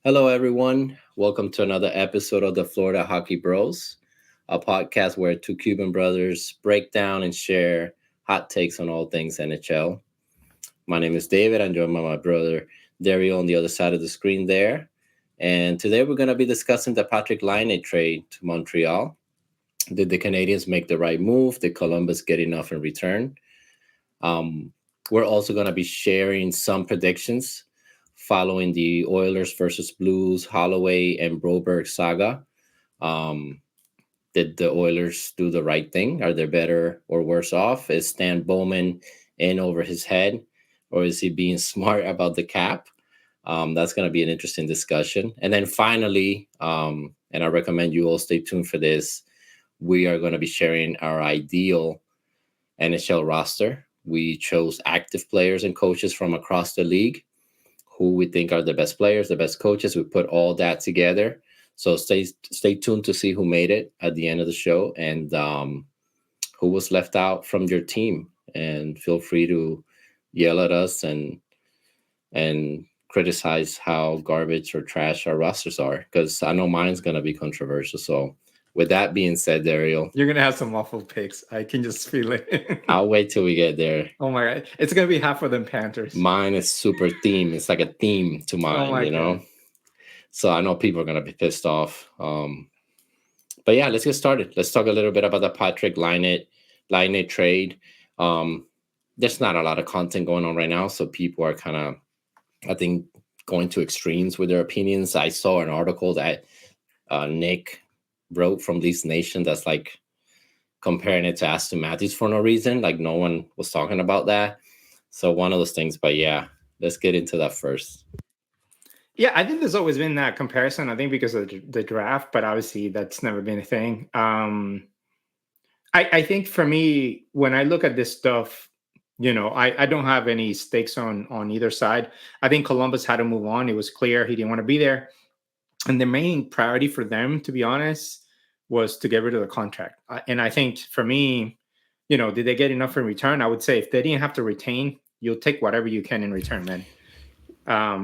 Hello, everyone. Welcome to another episode of the Florida Hockey Bros, a podcast where two Cuban brothers break down and share hot takes on all things NHL. My name is David. I'm joined by my brother Dario on the other side of the screen there. And today we're going to be discussing the Patrick Laine trade to Montreal. Did the Canadians make the right move? Did Columbus get enough in return? Um, we're also going to be sharing some predictions following the Oilers versus Blues, Holloway and Broberg saga. Um, did the Oilers do the right thing? Are they better or worse off? Is Stan Bowman in over his head, or is he being smart about the cap? That's going to be an interesting discussion. And then finally, and I recommend you all stay tuned for this, we are going to be sharing our ideal NHL roster. We chose active players and coaches from across the league who we think are the best players, the best coaches. We put all that together. So stay tuned to see who made it at the end of the show and who was left out from your team. And feel free to yell at us and criticize how garbage or trash our rosters are, because I know mine's gonna be controversial. So with that being said, Dario, You're gonna have some awful picks. I can just feel it. I'll wait till we get there. Oh my god, it's gonna be half of them Panthers. Mine is super theme. It's like a theme to mine, Oh my you know. god. So I know people are gonna be pissed off. But yeah, let's get started. Let's talk a little bit about the Patrick Laine trade. There's not a lot of content going on right now, so people are kind of, I think, going to extremes with their opinions. I saw an article that Nick wrote from Leafs Nation that's like comparing it to Aston Matthews for no reason. Like no one was talking about that. So one of those things. But yeah, let's get into that first. Yeah, I think there's always been that comparison. I think because of the draft, but obviously that's never been a thing. I think for me, when I look at this stuff, I don't have any stakes on either side. I think Columbus had to move on. It was clear he didn't want to be there. And the main priority for them, to be honest, was to get rid of the contract. And I think for me, did they get enough in return? I would say if they didn't have to retain, you'll take whatever you can in return, man.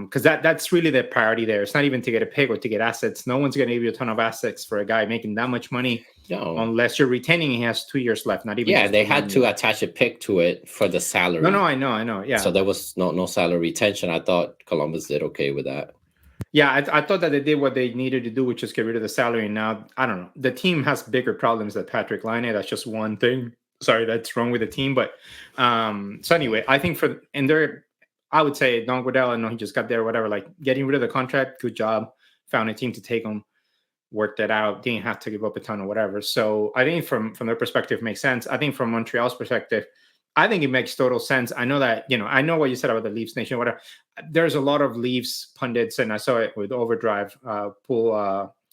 Because that's really the priority there. It's not even to get a pick or to get assets. No one's going to give you a ton of assets for a guy making that much money, unless you're retaining. He has 2 years left. Not even. Yeah, they had to attach a pick to it for the salary. No, I know. Yeah. So there was no salary retention. I thought Columbus did okay with that. Yeah, I thought that they did what they needed to do, which is get rid of the salary. And now, I don't know. The team has bigger problems than Patrick Laine. That's just one thing. Sorry, that's wrong with the team. But so anyway, I think I would say Don Guardell, I know he just got there, whatever, like getting rid of the contract, good job. Found a team to take him, worked that out, didn't have to give up a ton or whatever. So I think from their perspective, it makes sense. I think from Montreal's perspective, I think it makes total sense. I know that, I know what you said about the Leafs Nation, whatever. There's a lot of Leafs pundits, and I saw it with Overdrive.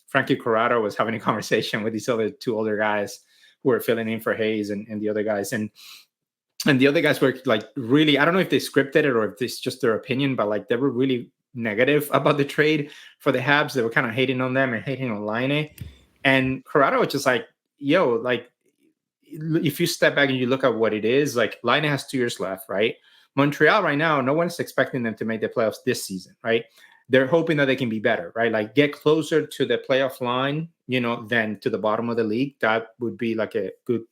Frankie Corrado was having a conversation with these other two older guys who were filling in for Hayes and the other guys. And the other guys were like really, I don't know if they scripted it or if it's just their opinion, but like they were really negative about the trade for the Habs. They were kind of hating on them and hating on Laine. And Corrado was just like, yo, like, if you step back and you look at what it is, like Laine has 2 years left, right? Montreal right now, no one's expecting them to make the playoffs this season, right? They're hoping that they can be better, right? Like get closer to the playoff line, than to the bottom of the league. That would be like a good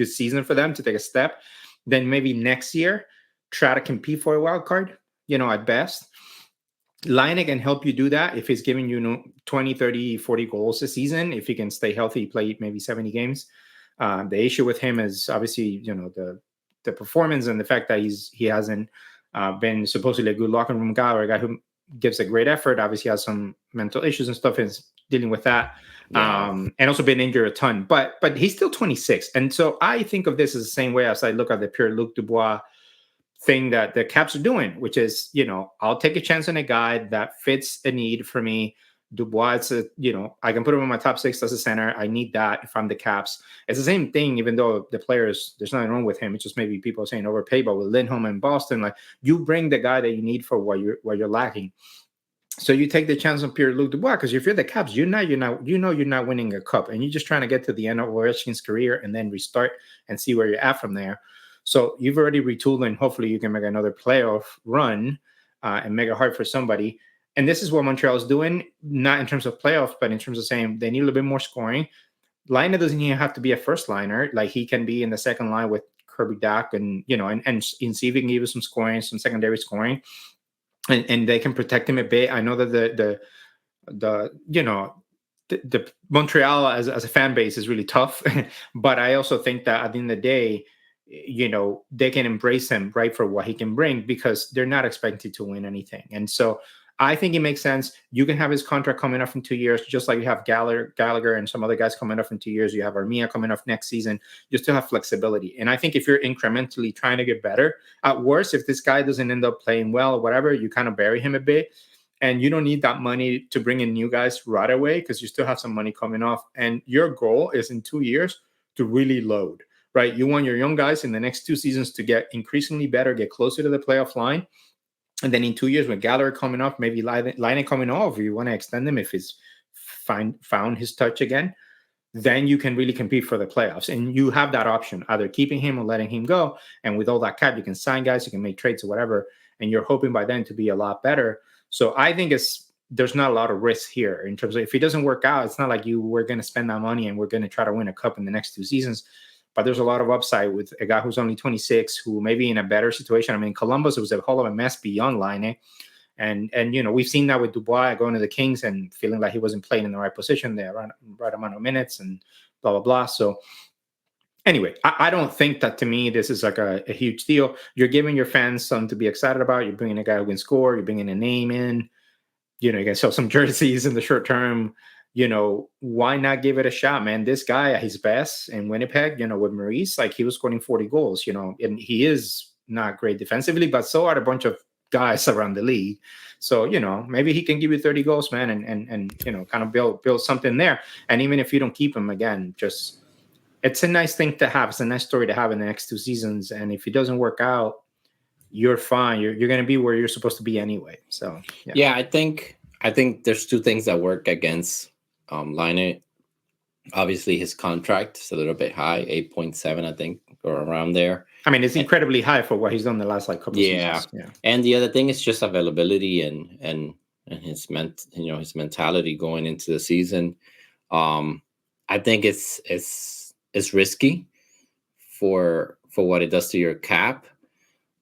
season for them to take a step. Then maybe next year, try to compete for a wild card, at best. Laine can help you do that if he's giving you 20, 30, 40 goals a season. If he can stay healthy, play maybe 70 games. The issue with him is obviously, the performance and the fact that he hasn't been supposedly a good locker room guy or a guy who gives a great effort. Obviously has some mental issues and stuff, is dealing with that. Yeah. And also been injured a ton, but he's still 26. And so I think of this as the same way as I look at the Pierre-Luc Dubois thing that the Caps are doing, which is, I'll take a chance on a guy that fits a need for me. Dubois, I can put him in my top 6 as a center. I need that if I'm the Caps. It's the same thing, even though the players, there's nothing wrong with him. It's just maybe people are saying overpaid, but with Lindholm and Boston, like you bring the guy that you need for what you're lacking. So you take the chance on Pierre-Luc Dubois, because if you're the Caps, you're not winning a cup, and you're just trying to get to the end of Ovechkin's career and then restart and see where you're at from there. So you've already retooled, and hopefully you can make another playoff run and make it hard for somebody. And this is what Montreal is doing, not in terms of playoffs, but in terms of saying they need a little bit more scoring. Laine doesn't even have to be a first liner. Like, he can be in the second line with Kirby Dach, and and see if he can give you some scoring, some secondary scoring, and they can protect him a bit. I know that the Montreal as a fan base is really tough, but I also think that at the end of the day, they can embrace him, right, for what he can bring, because they're not expected to win anything. And so I think it makes sense. You can have his contract coming up in 2 years, just like you have Gallagher and some other guys coming up in 2 years. You have Armia coming up next season. You still have flexibility. And I think if you're incrementally trying to get better, at worst, if this guy doesn't end up playing well or whatever, you kind of bury him a bit. And you don't need that money to bring in new guys right away, because you still have some money coming off. And your goal is in 2 years to really load, right? You want your young guys in the next 2 seasons to get increasingly better, get closer to the playoff line. And then in 2 years, when Gallagher coming off, maybe Laine coming off, you want to extend him if he's found his touch again, then you can really compete for the playoffs. And you have that option, either keeping him or letting him go. And with all that cap, you can sign guys, you can make trades or whatever. And you're hoping by then to be a lot better. So I think there's not a lot of risk here in terms of, if it doesn't work out, it's not like we're going to spend that money and we're going to try to win a cup in the next 2 seasons. But there's a lot of upside with a guy who's only 26, who may be in a better situation. I mean, Columbus, it was a whole of a mess beyond Laine. And we've seen that with Dubois going to the Kings and feeling like he wasn't playing in the right position, the right amount of minutes, and blah, blah, blah. So anyway, I don't think that, to me, this is like a huge deal. You're giving your fans something to be excited about. You're bringing a guy who can score. You're bringing a name in. You can sell some jerseys in the short term. Why not give it a shot, man? This guy at his best in Winnipeg, with Maurice, like, he was scoring 40 goals, and he is not great defensively, but so are a bunch of guys around the league. So, maybe he can give you 30 goals, man, and kind of build something there. And even if you don't keep him, again, it's a nice thing to have. It's a nice story to have in the next 2 seasons. And if it doesn't work out, you're fine. You're going to be where you're supposed to be anyway. So, yeah, I think there's 2 things that work against Laine. Obviously, his contract is a little bit high, 8.7, I think, or around there. I mean, it's incredibly high for what he's done the last couple seasons. Yeah. And the other thing is just availability and his mentality going into the season. I think it's risky for what it does to your cap.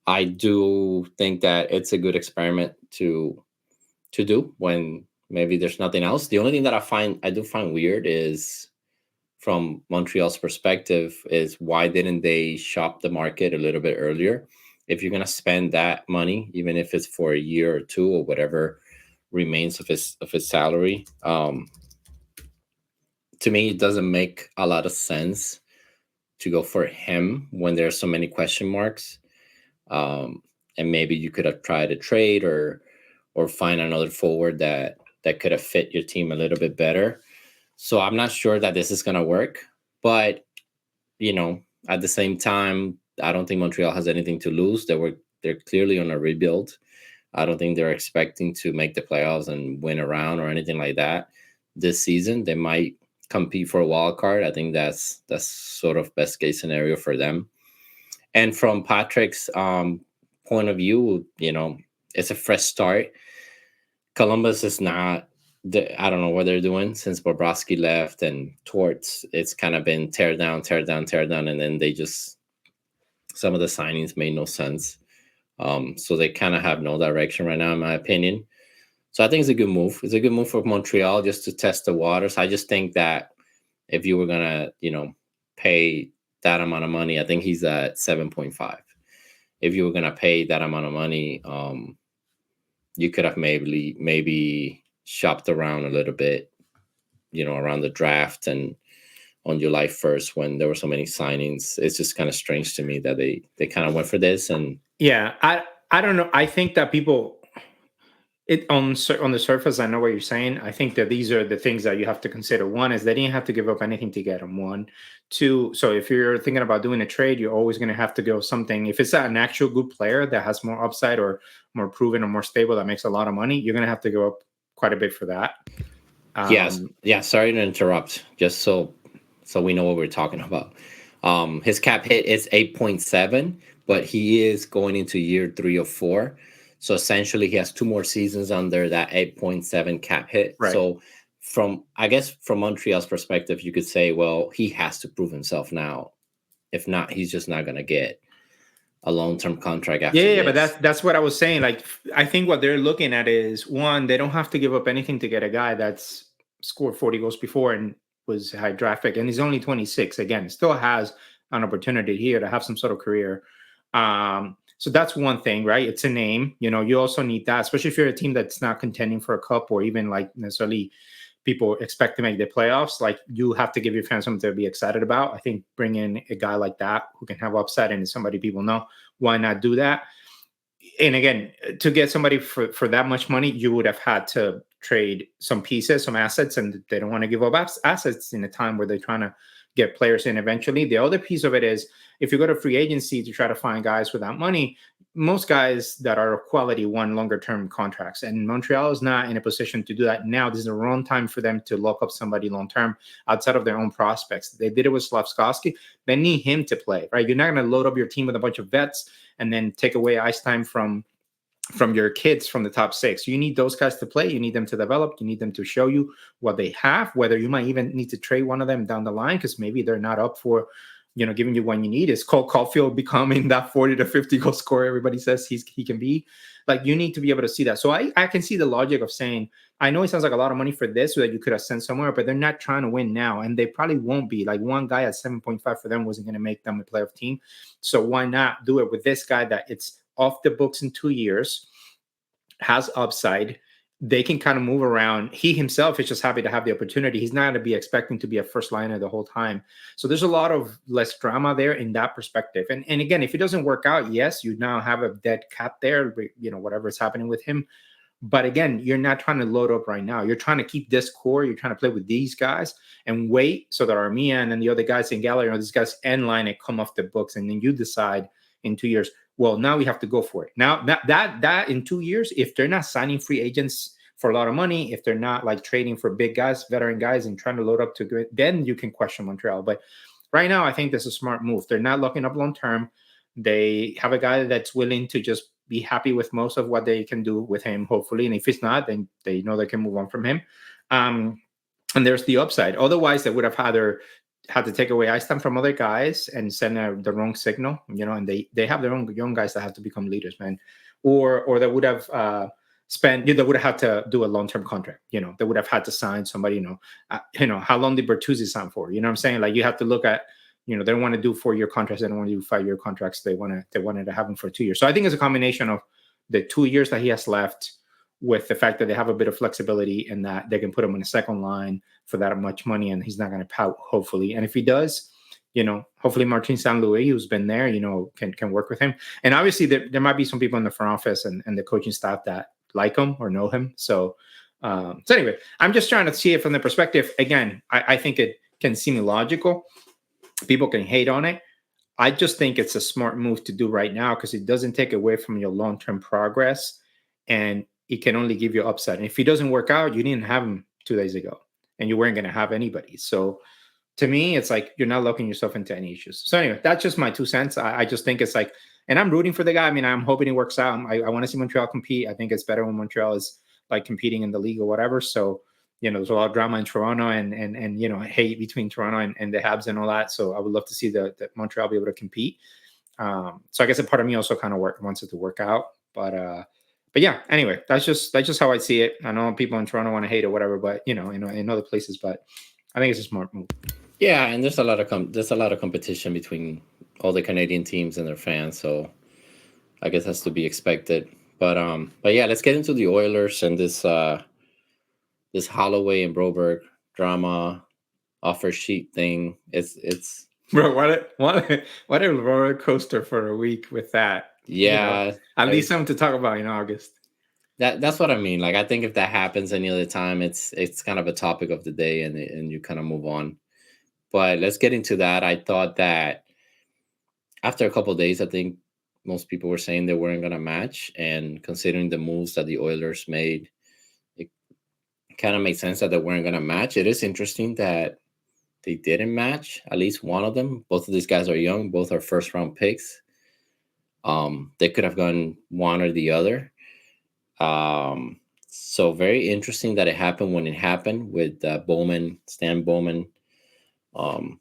I do think that it's a good experiment to do when maybe there's nothing else. The only thing that I do find weird is, from Montreal's perspective, is why didn't they shop the market a little bit earlier? If you're going to spend that money, even if it's for a year or 2 or whatever remains of his salary, to me, it doesn't make a lot of sense to go for him when there are so many question marks. And maybe you could have tried a trade or find another forward that could have fit your team a little bit better. So I'm not sure that this is going to work. But, at the same time, I don't think Montreal has anything to lose. They're clearly on a rebuild. I don't think they're expecting to make the playoffs and win a round or anything like that this season. They might compete for a wild card. I think that's sort of best case scenario for them. And from Patrick's point of view, it's a fresh start. Columbus is not, I don't know what they're doing since Bobrovsky left and Torts. It's kind of been tear down. And then some of the signings made no sense. So they kind of have no direction right now, in my opinion. So I think it's a good move. It's a good move for Montreal just to test the waters. I just think that if you were going to, pay that amount of money, I think he's at 7.5. If you were going to pay that amount of money, you could have maybe shopped around a little bit, around the draft and on July 1st when there were so many signings. It's just kind of strange to me that they kind of went for this. And yeah, I don't know. I think that people, on the surface, I know what you're saying. I think that these are the things that you have to consider. One is they didn't have to give up anything to get him. 1, 2. So if you're thinking about doing a trade, you're always going to have to go something. If it's an actual good player that has more upside or more proven or more stable that makes a lot of money, you're going to have to go up quite a bit for that. Yes. Yeah. Sorry to interrupt. Just so we know what we're talking about. His cap hit is 8.7, but he is going into year 3 or 4. So essentially, he has 2 more seasons under that 8.7 cap hit. Right. So from Montreal's perspective, you could say, well, he has to prove himself now. If not, he's just not going to get a long-term contract after But this. that's what I was saying. Like, I think what they're looking at is, one, they don't have to give up anything to get a guy that's scored 40 goals before and was high draft pick, and he's only 26. Again, still has an opportunity here to have some sort of career. So that's one thing, right? It's a name. You also need that, especially if you're a team that's not contending for a cup or even like necessarily people expect to make the playoffs. Like, you have to give your fans something to be excited about. I think bringing a guy like that who can have upside and is somebody people know, why not do that? And again, to get somebody for that much money, you would have had to trade some pieces, some assets, and they don't want to give up assets in a time where they're trying to get players in eventually. The other piece of it is, if you go to free agency to try to find guys without money, most guys that are of quality want longer term contracts, and Montreal is not in a position to do that now. This is the wrong time for them to lock up somebody long term outside of their own prospects. They did it with Slavkovsky. They need him to play, right? You're not going to load up your team with a bunch of vets and then take away ice time from your kids from the top six. You need those guys to play. You need them to develop. You need them to show you what they have, whether you might even need to trade one of them down the line because maybe they're not up for, giving you what you need. Is Cole Caulfield becoming that 40 to 50 goal scorer everybody says he can be? Like, you need to be able to see that. So I can see the logic of saying, I know it sounds like a lot of money for this so that you could have sent somewhere, but they're not trying to win now, and they probably won't be. Like, one guy at 7.5 for them wasn't going to make them a playoff team. So why not do it with this guy that it's off the books in 2 years, has upside. They can kind of move around. He himself is just happy to have the opportunity. He's not going to be expecting to be a first liner the whole time. So there's a lot of less drama there in that perspective. And again, if it doesn't work out, yes, you now have a dead cat there, whatever is happening with him. But again, you're not trying to load up right now. You're trying to keep this core. You're trying to play with these guys and wait so that Armia and then the other guys in gallery, these guys end line it come off the books. And then you decide in 2 years, well, now we have to go for it. Now that in 2 years, if they're not signing free agents for a lot of money, if they're not like trading for big guys, veteran guys, and trying to load up to good, then you can question Montreal. But right now, I think this is a smart move. They're not locking up long term. They have a guy that's willing to just be happy with most of what they can do with him, hopefully. And if it's not, then they know they can move on from him. And there's the upside. Otherwise, they would have had to take away ice time from other guys and send the wrong signal, and they have their own young guys that have to become leaders, man. Or they would have they would have had to do a long-term contract. They would have had to sign somebody, how long did Bertuzzi sign for? You know what I'm saying? Like, you have to look at, they don't want to do 4-year contracts. They don't want to do 5-year contracts. They wanted to have him for 2 years. So I think it's a combination of the 2 years that he has left with the fact that they have a bit of flexibility and that they can put him on a second line for that much money, and he's not going to pout, hopefully. And if he does, hopefully Martin St. Louis, who's been there, can work with him. And obviously there might be some people in the front office and the coaching staff that like him or know him. So anyway, I'm just trying to see it from the perspective. Again, I think it can seem illogical. People can hate on it. I just think it's a smart move to do right now because it doesn't take away from your long-term progress, and it can only give you upside. And if he doesn't work out, you didn't have him 2 days ago, and you weren't going to have anybody. So to me, it's like you're not locking yourself into any issues. So anyway, that's just my 2 cents. I just think it's like, and I'm rooting for the guy. I mean, I'm hoping it works out. I want to see Montreal compete. I think it's better when Montreal is like competing in the league or whatever. So, there's a lot of drama in Toronto and hate between Toronto and the Habs and all that. So I would love to see the Montreal be able to compete. So I guess a part of me also kind of wants it to work out. But yeah, anyway, that's just how I see it. I know people in Toronto want to hate or whatever, but in other places, but I think it's a smart move. Yeah, and there's a lot of competition between all the Canadian teams and their fans, so I guess that's to be expected. But yeah, let's get into the Oilers and this Holloway and Broberg drama offer sheet thing. It's Bro, what a roller coaster for a week with that. Yeah, at least something to talk about in August. That's what I mean. Like, I think if that happens any other time, it's kind of a topic of the day, and you kind of move on. But let's get into that. I thought that after a couple of days, I think most people were saying they weren't going to match, and considering the moves that the Oilers made, it kind of made sense that they weren't going to match. It is interesting that they didn't match, at least one of them. Both of these guys are young. Both are first-round picks. They could have gone one or the other. So very interesting that it happened when it happened with Stan Bowman, um,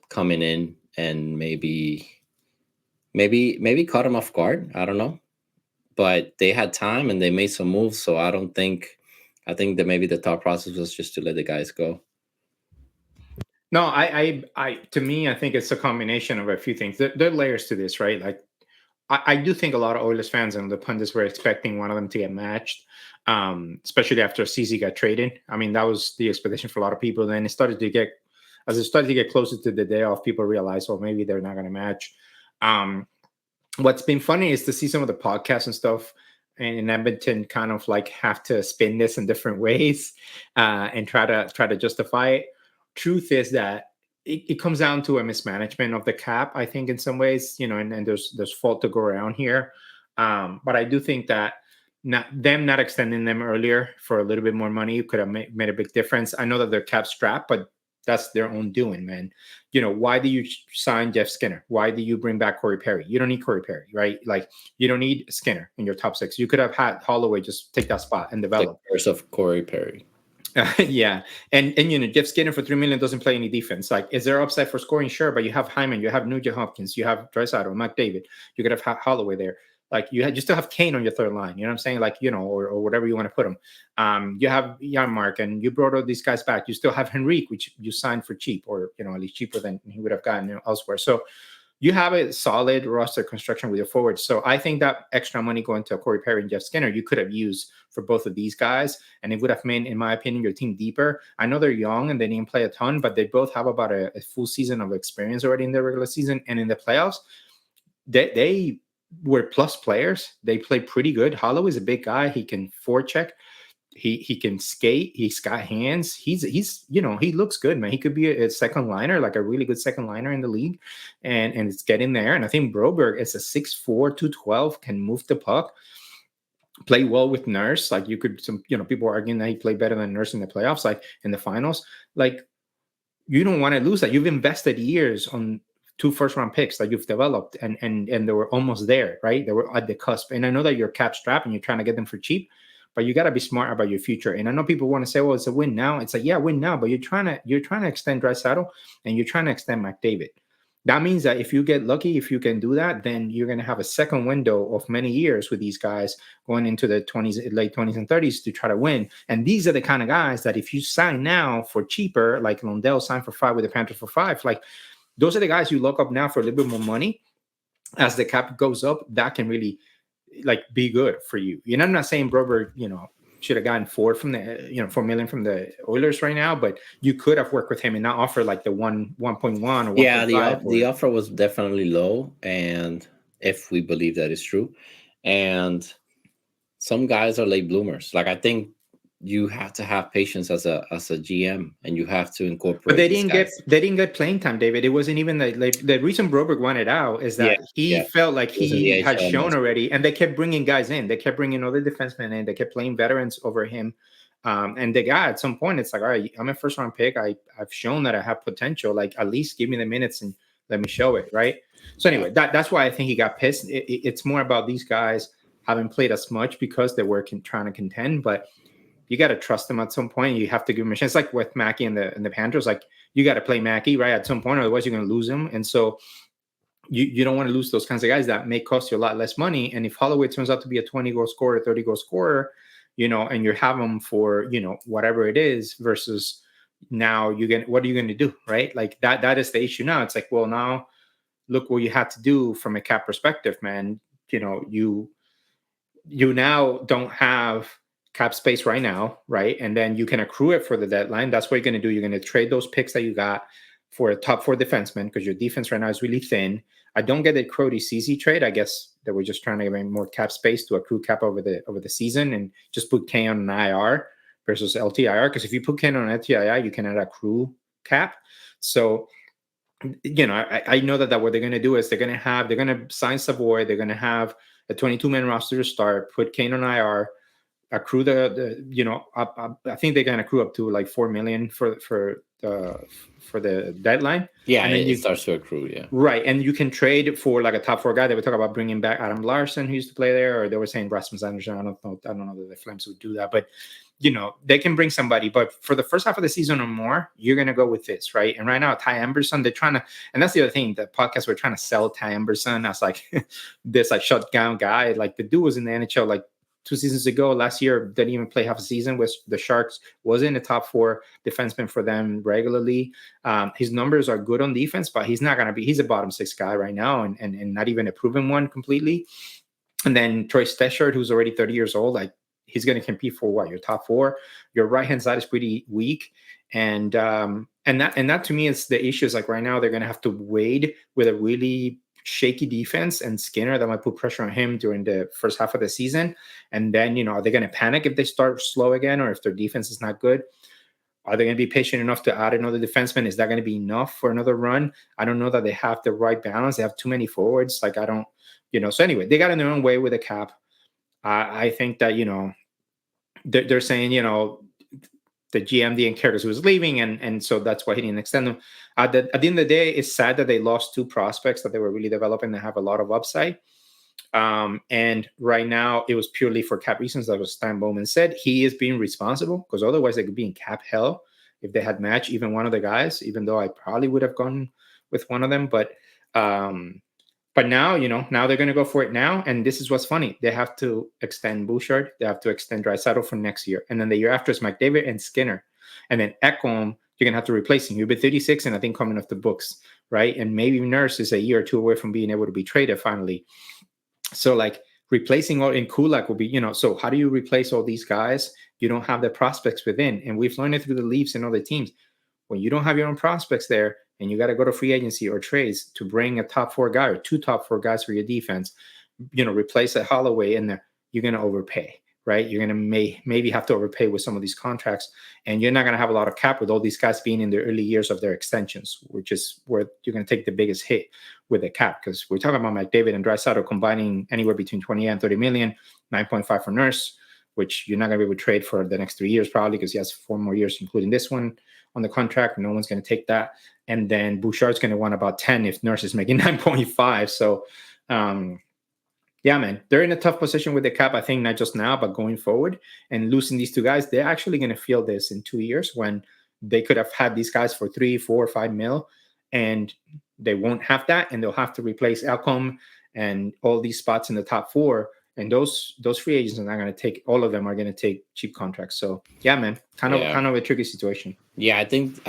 coming in and maybe caught him off guard. I don't know, but they had time and they made some moves. So I don't think. I think that maybe the thought process was just to let the guys go. No, to me, I think it's a combination of a few things. There are layers to this, right? Like, I do think a lot of Oilers fans and the pundits were expecting one of them to get matched, especially after CZ got traded. I mean, that was the expectation for a lot of people. Then as it started to get closer to the day off, people realized, well, maybe they're not going to match. Um, what's been funny is to see some of the podcasts and stuff in Edmonton kind of like have to spin this in different ways and try to justify it. Truth is that it comes down to a mismanagement of the cap, I think, in some ways, and there's fault to go around here. But I do think that not extending them earlier for a little bit more money could have made a big difference. I know that they're cap strapped, but that's their own doing, man. Why do you sign Jeff Skinner? Why do you bring back Corey Perry? You don't need Corey Perry, right? Like, you don't need Skinner in your top six. You could have had Holloway just take that spot and develop. The curse of Corey Perry. Yeah, and Jeff Skinner for $3 million doesn't play any defense. Like, is there upside for scoring? Sure, but you have Hyman, you have Nugent Hopkins, you have Draisaitl, McDavid. You could have Holloway there. Like, you still have Kane on your third line. You know what I'm saying? Like, or whatever you want to put him. You have Janmark, and you brought all these guys back. You still have Henrique, which you signed for cheap, or at least cheaper than he would have gotten elsewhere. So you have a solid roster construction with your forwards. So I think that extra money going to Corey Perry and Jeff Skinner, you could have used for both of these guys, and it would have made, in my opinion, your team deeper. I know they're young and they didn't play a ton, but they both have about a full season of experience already in the regular season, and in the playoffs, they were plus players. They play pretty good. Holloway's a big guy. He can forecheck. He can skate. He's got hands. He's he looks good, man. He could be a second liner, like a really good second liner in the league, and it's getting there. And I think Broberg is a 6'4", 212, can move the puck, play well with Nurse. Like, you could, people are arguing that he played better than Nurse in the playoffs, like in the finals. Like, you don't want to lose that. You've invested years on 2 first-round picks that you've developed, and they were almost there, right? They were at the cusp. And I know that you're cap strapped and you're trying to get them for cheap, but you got to be smart about your future. And I know people want to say, well, it's a win now. It's like, yeah, win now, but you're trying to extend Draisaitl and you're trying to extend McDavid. That means that if you get lucky, if you can do that, then you're going to have a second window of many years with these guys going into the late 20s and 30s to try to win. And these are the kind of guys that if you sign now for cheaper, like Lundell signed for 5 with the Panthers for 5, like, those are the guys you lock up now for a little bit more money. As the cap goes up, that can really be good for you. I'm not saying Broberg, should have gotten $4 million from the Oilers right now, but you could have worked with him and not offer like the 1.1 or 1.5. Yeah, the offer was definitely low, and if we believe that is true, and some guys are late bloomers. Like, I think you have to have patience as a GM, and you have to incorporate. But they didn't get playing time, David. It wasn't even the reason Broberg wanted out is that he felt like he had shown already, and they kept bringing guys in. They kept bringing other defensemen in. They kept playing veterans over him, and the guy at some point, it's like, all right, I'm a first round pick. I've shown that I have potential. Like, at least give me the minutes and let me show it, right? So anyway, that's why I think he got pissed. It's more about these guys haven't played as much because they were trying to contend, but you got to trust them at some point. You have to give them a chance. Like with Mackey and the Panthers, like, you got to play Mackey right at some point, otherwise you're going to lose him. And so you don't want to lose those kinds of guys that may cost you a lot less money. And if Holloway turns out to be a 20-goal scorer, 30-goal scorer, and you have them for, whatever it is, versus now what are you going to do, right? Like that is the issue now. It's like, well, now look what you had to do from a cap perspective, man. You now don't have cap space right now, right? And then you can accrue it for the deadline. That's what you're going to do. You're going to trade those picks that you got for a top 4 defenseman, because your defense right now is really thin. I don't get the Crody CZ trade. I guess that we're just trying to get more cap space to accrue cap over the season and just put Kane on an IR versus LTIR. Because if you put Kane on LTIR, you cannot accrue cap. So, I know that what they're going to do is they're going to sign Savoy. They're going to have a 22-man roster to start, put Kane on IR, accrue I think they can accrue up to like $4 million for the deadline. Yeah, And then it starts to accrue. Yeah. Right. And you can trade for like a top four guy. They were talking about bringing back Adam Larson, who used to play there, or they were saying Rasmus Anderson. I don't know that the Flames would do that, but they can bring somebody. But for the first half of the season or more, you're going to go with this, right? And right now, Ty Emberson, they're trying to, and that's the other thing, the podcast, we're trying to sell Ty Emberson as like this like shutdown guy. Like the dude was in the NHL like 2 seasons ago. Last year, didn't even play half a season with the Sharks, was in the top 4 defenseman for them regularly. His numbers are good on defense, but he's not going to be, he's a bottom 6 guy right now and not even a proven one completely. And then Troy Stechard, who's already 30 years old, like he's going to compete for what, your top 4. Your right-hand side is pretty weak. And that to me is the issue. Is like right now they're going to have to wade with a really shaky defense and Skinner that might put pressure on him during the first half of the season. And then, are they going to panic if they start slow again, or if their defense is not good? Are they going to be patient enough to add another defenseman? Is that going to be enough for another run? I don't know that they have the right balance. They have too many forwards. Like I don't, so anyway, they got in their own way with the cap. I think that, they're saying, the GM didn't care because he was leaving, and so that's why he didn't extend them. At the end of the day, it's sad that they lost 2 prospects that they were really developing that have a lot of upside. And right now, it was purely for cap reasons. That was Stan Bowman said. He is being responsible because otherwise they could be in cap hell if they had matched even one of the guys, even though I probably would have gone with one of them. But now, now they're going to go for it now. And this is what's funny. They have to extend Bouchard. They have to extend Draisaitl for next year. And then the year after is McDavid and Skinner. And then Ekholm, you're going to have to replace him. You'll be 36 and I think coming off the books, right? And maybe Nurse is a year or 2 away from being able to be traded finally. So like replacing all in Kulak will be, so how do you replace all these guys? You don't have the prospects within. And we've learned it through the Leafs and other teams. When you don't have your own prospects there, and you got to go to free agency or trades to bring a top 4 guy or 2 top 4 guys for your defense, replace a Holloway in there, you're going to overpay, right? You're going to maybe have to overpay with some of these contracts, and you're not going to have a lot of cap with all these guys being in the early years of their extensions, which is where you're going to take the biggest hit with the cap, because we're talking about McDavid and Draisaitl combining anywhere between 20 and 30 million, 9.5 for Nurse, which you're not going to be able to trade for the next 3 years probably because he has 4 more years, including this one on the contract. No one's going to take that. And then Bouchard's going to want about 10 if Nurse is making 9.5. So, yeah, man, they're in a tough position with the cap, I think, not just now, but going forward. And losing these 2 guys, they're actually going to feel this in 2 years when they could have had these guys for 3, 4, 5 mil, and they won't have that. And they'll have to replace Ekholm and all these spots in the top 4. And those free agents are not going to take, all of them are going to take cheap contracts. So yeah, man, kind of a tricky situation. Yeah, I think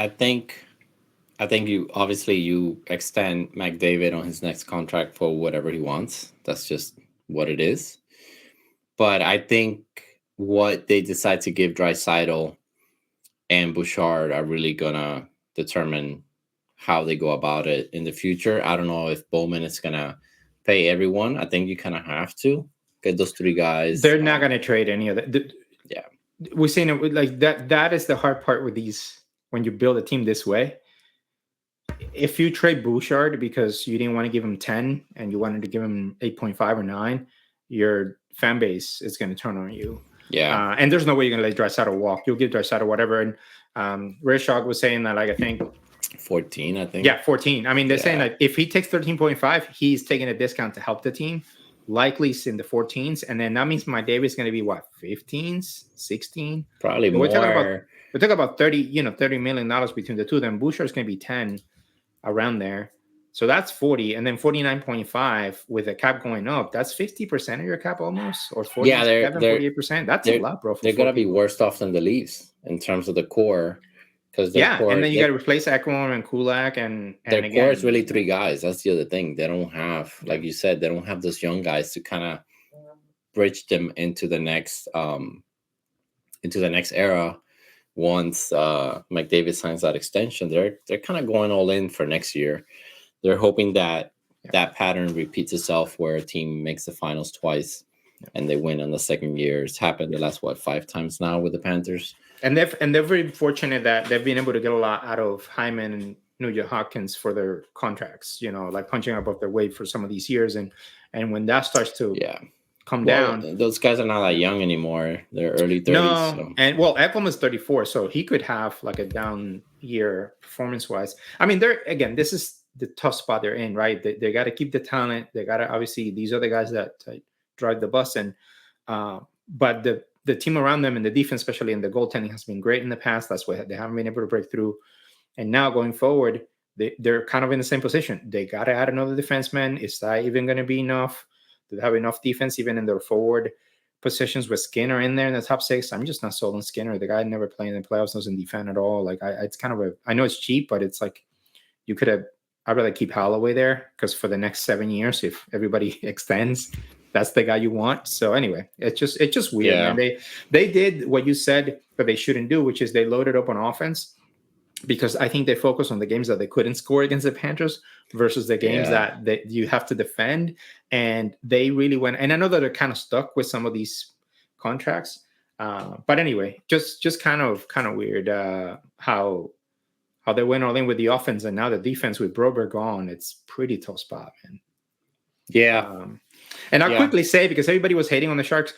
you extend McDavid on his next contract for whatever he wants. That's just what it is. But I think what they decide to give Draisaitl and Bouchard are really gonna determine how they go about it in the future. I don't know if Bowman is gonna pay everyone. I think you kind of have to get those 3 guys. They're not gonna trade any of that. Yeah, we're saying it like that. That is the hard part with these when you build a team this way. If you trade Bouchard because you didn't want to give him 10 and you wanted to give him 8.5 or 9, your fan base is going to turn on you. Yeah. And there's no way you're going to let Draisaitl walk. You'll give Draisaitl whatever. And Rishog was saying that, like, I think 14, I think. Yeah, 14. I mean, they're saying that if he takes 13.5, he's taking a discount to help the team. Likely it's in the 14s. And then that means my David's going to be what, 15s, 16? Probably more. We're talking about $30 million between the two. Then Bouchard's going to be 10 around there. So that's 40. And then 49.5 with the cap going up. That's 50% of your cap almost. Or 48%. That's a lot, bro. They're going to be worse off than the Leafs in terms of the core. Core, and then you got to replace Ekholm and Kulak. And their core is really 3 guys. That's the other thing. They don't have, like you said, they don't have those young guys to kind of bridge them into the next era. Once McDavid signs that extension, they're kind of going all in for next year. They're hoping that that pattern repeats itself where a team makes the finals twice and they win on the second year. It's happened the last 5 times now with the Panthers. And they're very fortunate that they've been able to get a lot out of Hyman and Nugent Hopkins for their contracts, like punching above their weight for some of these years. And when that starts to come Well, down. those guys are not that young anymore. They're early 30s. No, So and well, Ekholm is 34, so he could have like a down year performance wise. I mean, they're again, this is the tough spot they're in, right? They got to keep the talent. They got to obviously these are the guys that drive the bus, and but the team around them and the defense, especially in the goaltending, has been great in the past. That's why they haven't been able to break through. And now going forward, they're kind of in the same position. They got to add another defenseman. Is that even going to be enough? Do they have enough defense even in their forward positions with Skinner in there in the top six? I'm just not sold on Skinner. The guy never played in the playoffs, doesn't defend at all. Like it's kind of I know it's cheap, but it's like you could have. I'd rather keep Holloway there because for the next 7 years, if everybody extends, that's the guy you want. So anyway, it's just weird, yeah, man. They did what you said that they shouldn't do, which is they loaded up on offense because I think they focused on the games that they couldn't score against the Panthers versus the games yeah, that you have to defend. And they really went. And I know that they're kind of stuck with some of these contracts, but anyway, just kind of weird how they went all in with the offense and now the defense with Broberg gone. It's pretty tough spot, man. yeah, And I'll yeah. quickly say, because everybody was hating on the Sharks,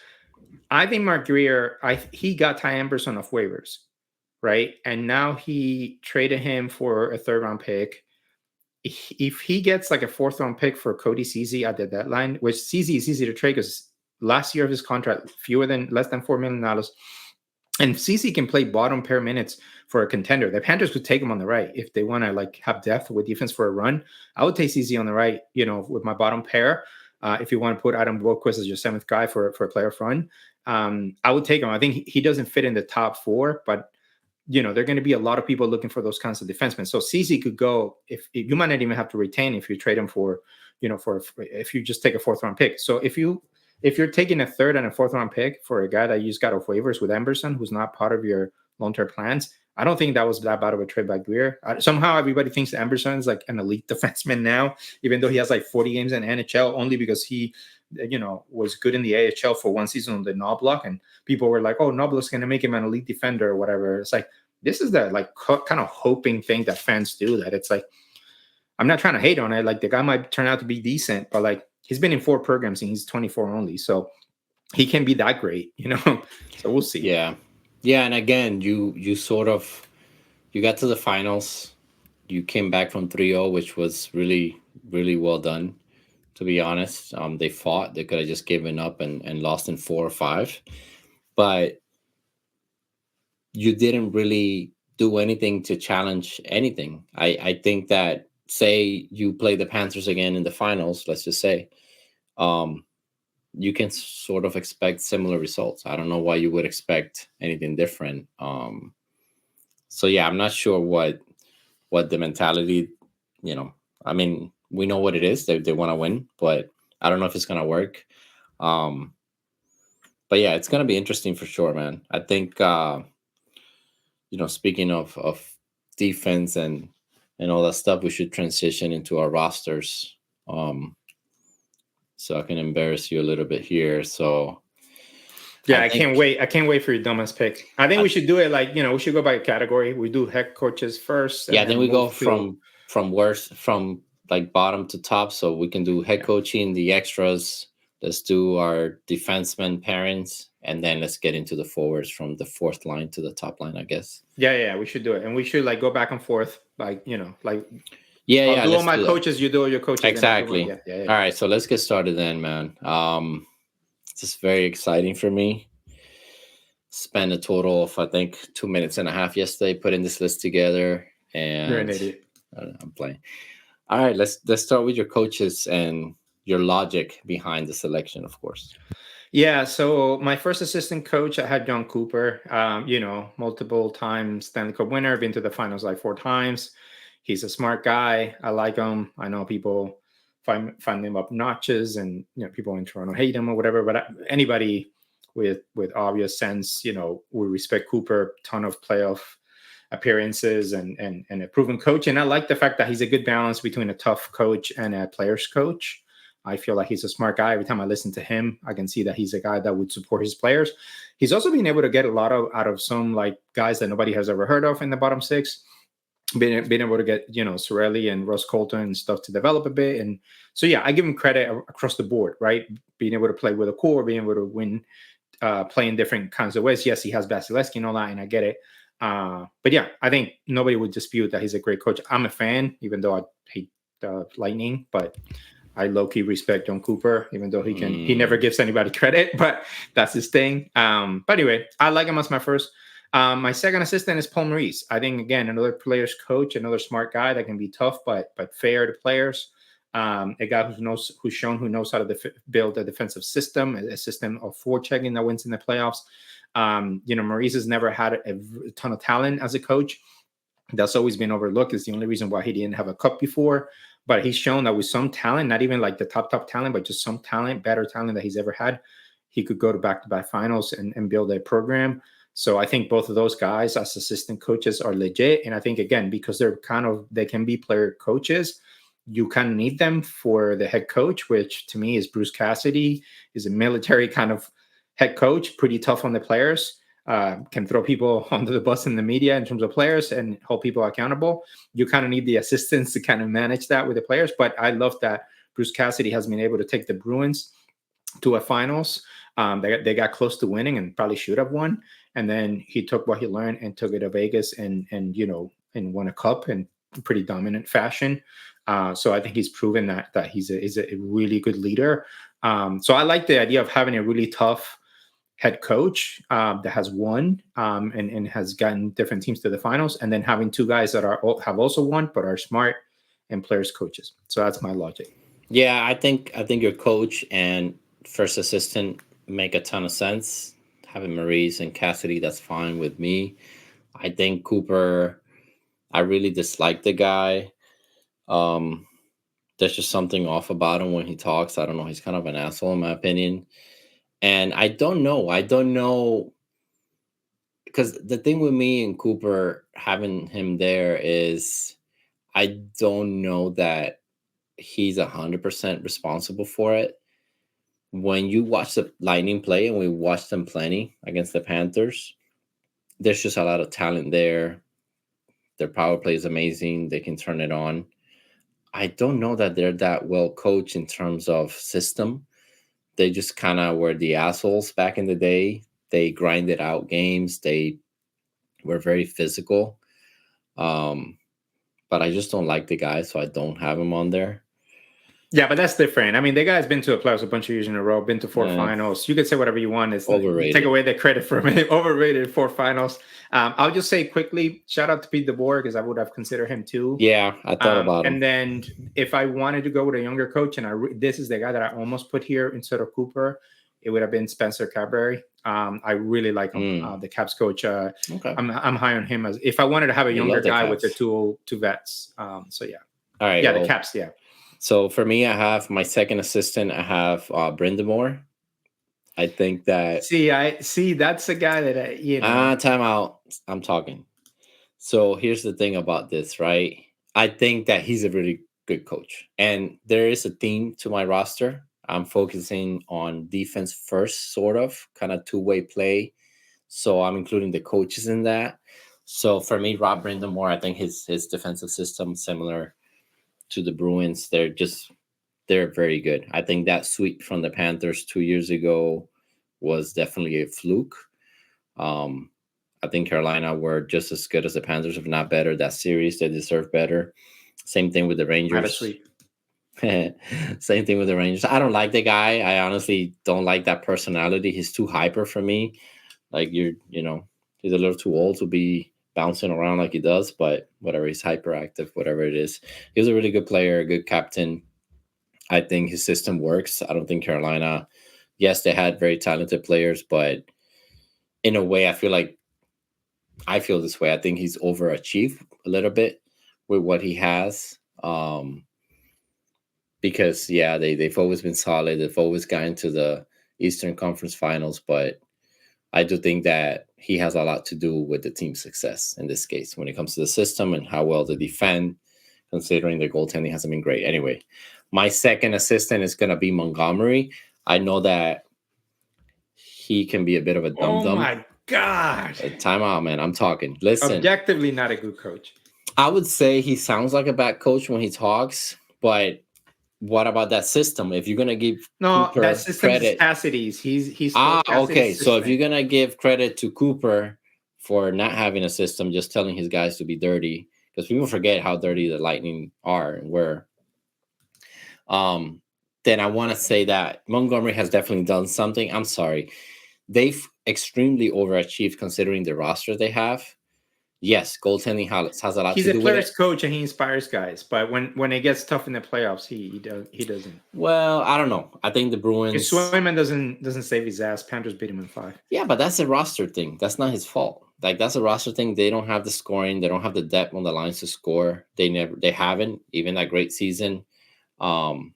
I think Mark Greer, he got Ty Emberson off waivers, right? And now he traded him for a third-round pick. If he gets like a fourth-round pick for Cody Ceci at the deadline, which Ceci is easy to trade because last year of his contract, less than $4 million. And Ceci can play bottom pair minutes for a contender. The Panthers could take him on the right if they want to like have depth with defense for a run. I would take Ceci on the right, with my bottom pair. If you want to put Adam Boquist as your seventh guy for a playoff run, I would take him. I think he doesn't fit in the top four, but there are going to be a lot of people looking for those kinds of defensemen. So Ceci could go if you might not even have to retain if you trade him for if you just take a fourth round pick. So if you're taking a third and a fourth round pick for a guy that you just got off waivers with Emberson, who's not part of your long-term plans, I don't think that was that bad of a trade by Greer. Somehow everybody thinks that Emberson is like an elite defenseman now, even though he has like 40 games in NHL, only because he, was good in the AHL for one season on the Knobloch, and people were like, "Oh, Knobloch's going to make him an elite defender or whatever." It's like this is the like kind of hoping thing that fans do. That it's like I'm not trying to hate on it. Like the guy might turn out to be decent, but like he's been in 4 programs and he's 24 only, so he can be that great, So we'll see. Yeah, and again, you sort of you got to the finals. You came back from 3-0, which was really, really well done, to be honest. They fought. They could have just given up and lost in 4 or 5. But you didn't really do anything to challenge anything. I think that, say you play the Panthers again in the finals, let's just say, you can sort of expect similar results. I don't know why you would expect anything different. So yeah, I'm not sure what the mentality, I mean, we know what it is. They want to win, but I don't know if it's going to work. But yeah, it's going to be interesting for sure, man. I think, speaking of defense and all that stuff, we should transition into our rosters. So I can embarrass you a little bit here. So yeah, I can't wait. I can't wait for your dumbest pick. I think we should do it like, we should go by category. We do head coaches first. Yeah, then we go from worst, from like bottom to top. So we can do head coaching, the extras. Let's do our defenseman pairings, and then let's get into the forwards from the fourth line to the top line, I guess. Yeah, we should do it. And we should like go back and forth, like, like I'll do all my coaches, you do all your coaches. Exactly. Yeah. All right, so let's get started then, man. It's just very exciting for me. Spent a total of, I think, 2.5 minutes yesterday putting this list together, and you're an idiot. I'm playing. All right, let's start with your coaches and your logic behind the selection, of course. Yeah, so my first assistant coach, I had John Cooper, multiple times Stanley Cup winner, been to the finals like 4 times. He's a smart guy. I like him. I know people find him obnoxious, and people in Toronto hate him or whatever. But anybody with obvious sense, we respect Cooper. Ton of playoff appearances and a proven coach. And I like the fact that he's a good balance between a tough coach and a player's coach. I feel like he's a smart guy. Every time I listen to him, I can see that he's a guy that would support his players. He's also been able to get a lot out of some like guys that nobody has ever heard of in the bottom 6. being able to get, Sorelli and Ross Colton and stuff to develop a bit. And so, yeah, I give him credit across the board, right? Being able to play with a core, being able to win, play in different kinds of ways. Yes, he has Vasilevsky and all that, and I get it. But yeah, I think nobody would dispute that he's a great coach. I'm a fan, even though I hate Lightning, but I low-key respect John Cooper, even though he never gives anybody credit, but that's his thing. But anyway, I like him as my first. My second assistant is Paul Maurice. I think, again, another players coach, another smart guy that can be tough but fair to players. A guy who knows how to build a defensive system, a system of forechecking that wins in the playoffs. Maurice has never had a ton of talent as a coach. That's always been overlooked. It's the only reason why he didn't have a cup before. But he's shown that with some talent, not even like the top talent, but just some talent, better talent that he's ever had, he could go to back-to-back finals and build a program. So I think both of those guys as assistant coaches are legit. And I think, again, because they can be player coaches, you kind of need them for the head coach, which to me is Bruce Cassidy, is a military kind of head coach, pretty tough on the players. Can throw people under the bus in the media in terms of players and hold people accountable. You kind of need the assistants to kind of manage that with the players. But I love that Bruce Cassidy has been able to take the Bruins to a finals. They got close to winning and probably should have won. And then he took what he learned and took it to Vegas and won a cup in pretty dominant fashion. So I think he's proven that he's a really good leader. So I like the idea of having a really tough head coach that has won and has gotten different teams to the finals, and then having two guys that have also won but are smart and players coaches. So that's my logic. Yeah, I think your coach and first assistant make a ton of sense. Having Maurice and Cassidy, that's fine with me. I think Cooper, I really dislike the guy. There's just something off about him when he talks. I don't know. He's kind of an asshole in my opinion. And I don't know, because the thing with me and Cooper having him there is I don't know that he's 100% responsible for it. When you watch the Lightning play, and we watched them plenty against the Panthers, there's just a lot of talent there. Their power play is amazing. They can turn it on. I don't know that they're that well coached in terms of system. They just kind of were the assholes back in the day. They grinded out games. They were very physical. But I just don't like the guy, so I don't have him on there. Yeah, but that's different. I mean, the guy's been to the playoffs a bunch of years in a row, been to four finals. You could say whatever you want. It's overrated. Take away the credit from it. Overrated 4 finals. I'll just say quickly, shout out to Pete DeBoer, because I would have considered him too. Yeah, I thought about him. And then if I wanted to go with a younger coach, and this is the guy that I almost put here instead of Cooper, it would have been Spencer Cadbury. I really like him, the Caps coach. Okay. I'm high on him as if I wanted to have a younger guy with the two vets. So yeah. All right. Yeah, the Caps. Yeah. So for me, I have my second assistant. I have Brindamore. I think that that's the guy that time out. I'm talking. So here's the thing about this, right? I think that he's a really good coach, and there is a theme to my roster. I'm focusing on defense first, sort of, kind of two-way play. So I'm including the coaches in that. So for me, Rob Brindamore, I think his defensive system similar to the Bruins. They're very good. I think that sweep from the Panthers 2 years ago was definitely a fluke. I think Carolina were just as good as the Panthers, if not better. That series, they deserve better. Same thing with the Rangers. Same thing with the Rangers. I don't like the guy. I honestly don't like that personality. He's too hyper for me. Like he's a little too old to be bouncing around like he does, but whatever, he's hyperactive, whatever it is. He was a really good player, a good captain. I think his system works. I don't think Carolina, yes, they had very talented players, but in a way, I feel this way. I think he's overachieved a little bit with what he has. Because they've always been solid. They've always gotten to the Eastern Conference Finals, but I do think that he has a lot to do with the team's success in this case when it comes to the system and how well they defend, considering their goaltending hasn't been great. Anyway, my second assistant is going to be Montgomery. I know that he can be a bit of a dum-dum. Oh, my God. Time out, man. I'm talking. Listen. Objectively not a good coach. I would say he sounds like a bad coach when he talks, but what about that system? If you're gonna give No, that Cooper system is credit, Cassidy's. He stole okay. Cassidy's So if you're system. gonna give credit to Cooper for not having a system, just telling his guys to be dirty, because people forget how dirty the Lightning are and were. Um, then I want to say that Montgomery has definitely done something. I'm sorry, they've extremely overachieved considering the roster they have. Yes, goaltending has a lot He's to a do with player's it. coach and he inspires guys. But when it gets tough in the playoffs, he doesn't. Well, I don't know. I think the If Bruins. Swayman doesn't save his ass, Panthers beat him in 5. Yeah, but that's a roster thing. That's not his fault. Like that's a roster thing. They don't have the scoring. They don't have the depth on the lines to score. They haven't even that great season. Um,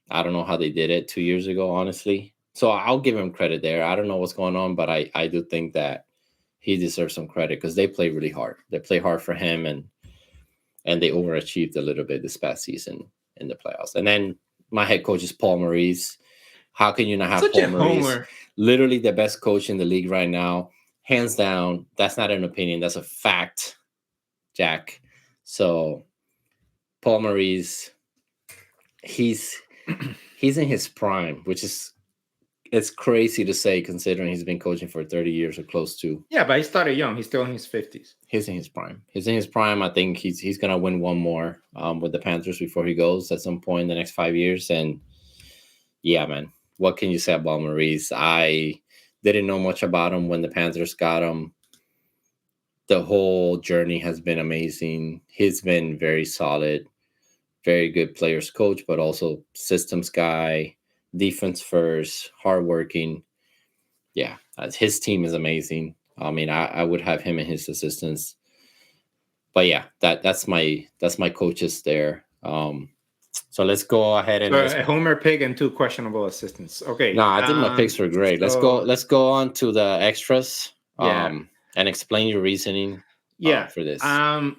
I don't know how they did it 2 years ago, honestly. So I'll give him credit there. I don't know what's going on, but I do think that he deserves some credit because they play really hard. They play hard for him, and they overachieved a little bit this past season in the playoffs. And then my head coach is Paul Maurice. How can you not have Such Paul a Maurice? homer. Literally the best coach in the league right now, hands down. That's not an opinion. That's a fact, Jack. So Paul Maurice, he's he's in his prime, which is it's crazy to say considering he's been coaching for 30 years or close to. Yeah, but he started young. He's still in his 50s. He's in his prime. He's in his prime. I think he's gonna win one more with the Panthers before he goes at some point in the next 5 years. And yeah, man, what can you say about Maurice? I didn't know much about him when the Panthers got him. The whole journey has been amazing. He's been very solid, very good players coach, but also systems guy, defense first, hardworking. Yeah, his team is amazing. I mean, I would have him and his assistants. But yeah, that's my coaches there. So let's go ahead So and let's. a homer pig and 2 questionable assistants. No, Okay. I think my picks were great. Let's go. So Let's go on to the extras. yeah. And explain your reasoning. Yeah. For this.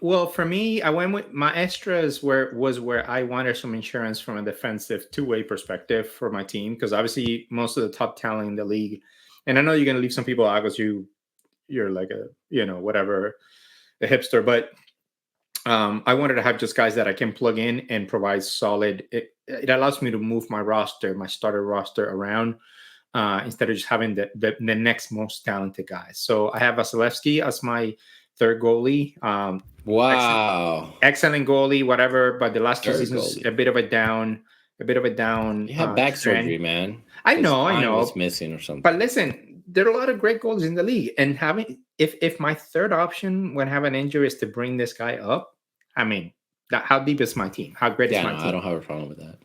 Well, for me, I went with my extras where I wanted some insurance from a defensive two-way perspective for my team because obviously most of the top talent in the league, and I know you're gonna leave some people out because you're like a whatever a hipster, but I wanted to have just guys that I can plug in and provide solid. It allows me to move my roster, my starter roster around instead of just having the next most talented guys. So I have Vasilevsky as my third goalie. Wow. Excellent goalie, whatever. But the last 2 Third seasons, goalie. a bit of a down, You had back trend. surgery, man. I His know, I spine was know. missing or But something. listen, there are a lot of great goalies in the league, and having if my third option when I have an injury is to bring this guy up, I mean, how deep is my team? How great is Yeah, my no, I team? don't have a problem with that.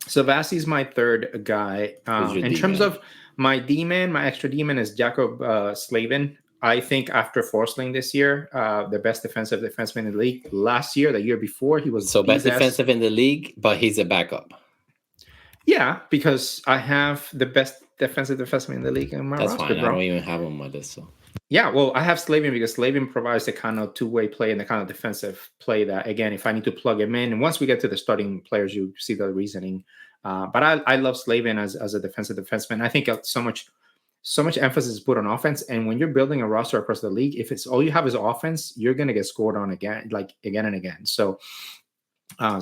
So Vasi's my third guy. Who's your In D terms man? of my D man, my extra D man is Jacob Slavin. I think after Forsling this year, the best defensive defenseman in the league. Last year, the year before, he was So the best best. defensive in the league, but he's a backup. Yeah, because I have the best defensive defenseman in the league in my That's roster, fine. I bro. don't even have him on my list. So Yeah, well, I have Slavin because Slavin provides the kind of two-way play and the kind of defensive play that, again, if I need to plug him in, and once we get to the starting players, you see the reasoning. But I love Slavin as a defensive defenseman. I think so much emphasis is put on offense, and when you're building a roster across the league, if it's all you have is offense, you're gonna get scored on again, like again and again. So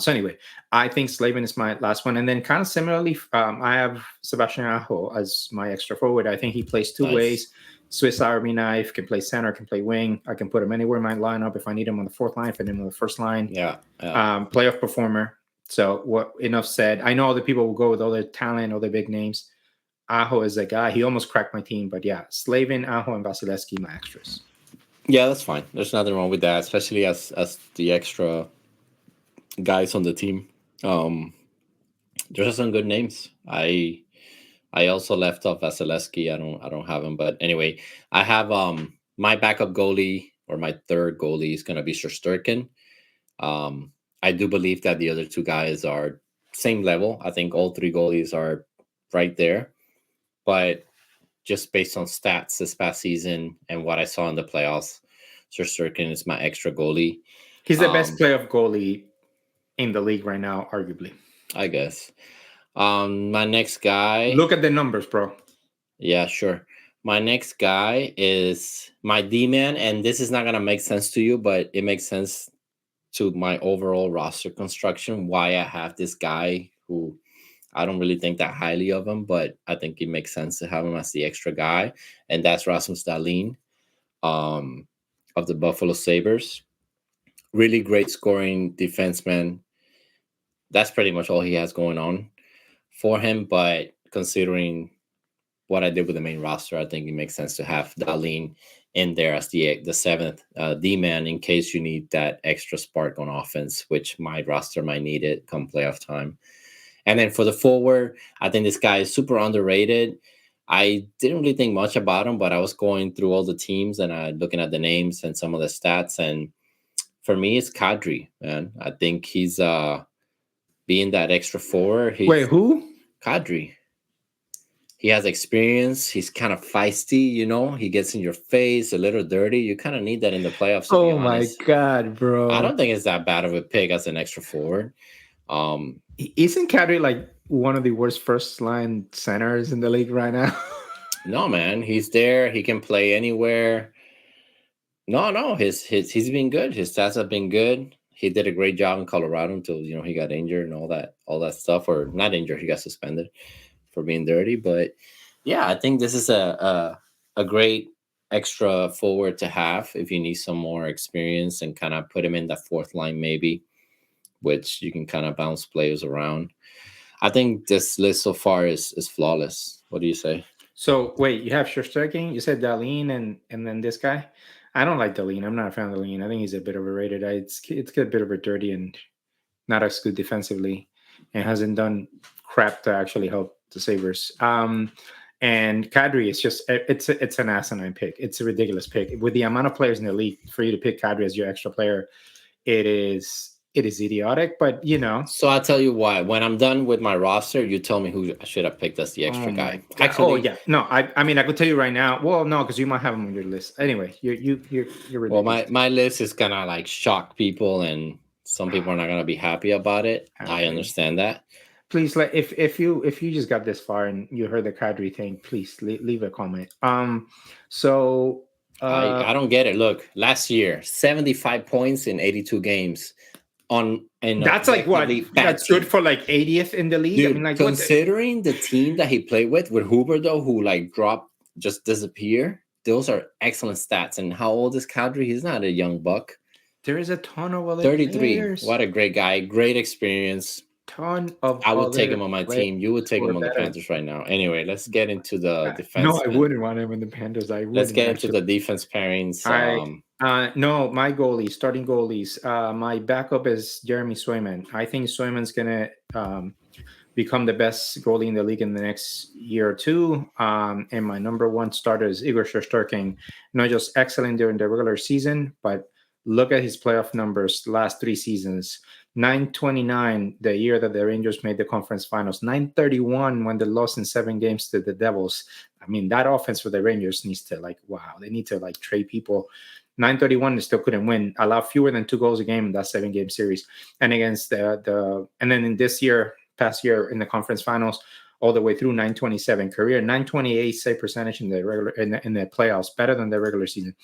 anyway, I think Slavin is my last one, and then kind of similarly, I have Sebastian Aho as my extra forward. I think he plays two nice. ways. Swiss Army knife, can play center, can play wing. I can put him anywhere in my lineup if I need him on the fourth line, if I need him on the first line. Yeah. Playoff performer. So what? Enough said. I know other people will go with other talent, other big names. Aho is a guy. He almost cracked my team, but yeah, Slavin, Aho, and Vasilevsky, my extras. Yeah, that's fine. There's nothing wrong with that, especially as the extra guys on the team. There's some good names. I also left off Vasilevsky. I don't have him, but anyway, I have my backup goalie or my third goalie is gonna be Shesterkin. I do believe that the other two guys are same level. I think all three goalies are right there, but just based on stats this past season and what I saw in the playoffs, Shesterkin is my extra goalie. He's the best playoff goalie in the league right now, arguably. I guess. My next guy. Look at the numbers, bro. Yeah, sure. My next guy is my D man, and this is not gonna make sense to you, but it makes sense to my overall roster construction why I have this guy who I don't really think that highly of him, but I think it makes sense to have him as the extra guy, and that's Rasmus Dahlin um, of the Buffalo Sabres. Really great scoring defenseman. That's pretty much all he has going on for him, but considering what I did with the main roster, I think it makes sense to have Dahlin in there as the seventh D man in case you need that extra spark on offense, which my roster might need it come playoff time. And then for the forward, I think this guy is super underrated. I didn't really think much about him, but I was going through all the teams and looking at the names and some of the stats. And for me, it's Kadri, man. I think he's being that extra forward. Wait, who? Kadri. He has experience. He's kind of feisty, you know. He gets in your face, a little dirty. You kind of need that in the playoffs, to be honest. My God, bro. I don't think it's that bad of a pick as an extra forward. Isn't Kadri like one of the worst first line centers in the league right now? No, man. He's there. He can play anywhere. No. He's been good. His stats have been good. He did a great job in Colorado until he got injured and all that stuff, or not injured. He got suspended for being dirty. But yeah, I think this is a great extra forward to have if you need some more experience and kind of put him in that fourth line maybe, which you can kind of bounce players around. I think this list so far is flawless. What do you say? So wait, you have Shesterkin, you said Dahlin, and then this guy. I don't like Dahlin. I'm not a fan of Dahlin. I think he's a bit overrated. It's a bit of a dirty and not as good defensively, and hasn't done crap to actually help the Sabres. And Kadri is just it's an asinine pick. It's a ridiculous pick. With the amount of players in the league, for you to pick Kadri as your extra player, it is idiotic, but So I'll tell you why. When I'm done with my roster, you tell me who I should have picked as the extra guy. Actually, yeah. No, I mean I could tell you right now. Well, no, because you might have him on your list. Anyway, you're ridiculous. Well, my list is gonna like shock people, and some people are not gonna be happy about it. I understand that. Please, like if you just got this far and you heard the Kadri thing, please leave a comment. So I don't get it. Look, last year, 75 points in 82 games. That's like what? That's good for like 80th in the league. Dude, I mean, like considering the team that he played with Huber, though, who like just disappear. Those are excellent stats. And how old is Kadri? He's not a young buck. There is a ton of other 33. players. What a great guy. Great experience. I would take him on my team. You would take him on the Panthers right now. Anyway, let's get into the defense. No, I wouldn't want him in the Panthers. Let's get into the defense pairings. No, my starting goalies. My backup is Jeremy Swayman. I think Swayman's gonna become the best goalie in the league in the next year or two. And my number one starter is Igor Shesterkin. Not just excellent during the regular season, but look at his playoff numbers the last 3 seasons. 929 the year that the Rangers made the conference finals, 931 when they lost in 7 games to the Devils. I mean, that offense for the Rangers needs to they need to trade people. 931 they still couldn't win, allow fewer than 2 goals a game in that 7-game series. And against and then in past year in the conference finals, all the way through 927 career, 928 save percentage in the playoffs, better than the regular season.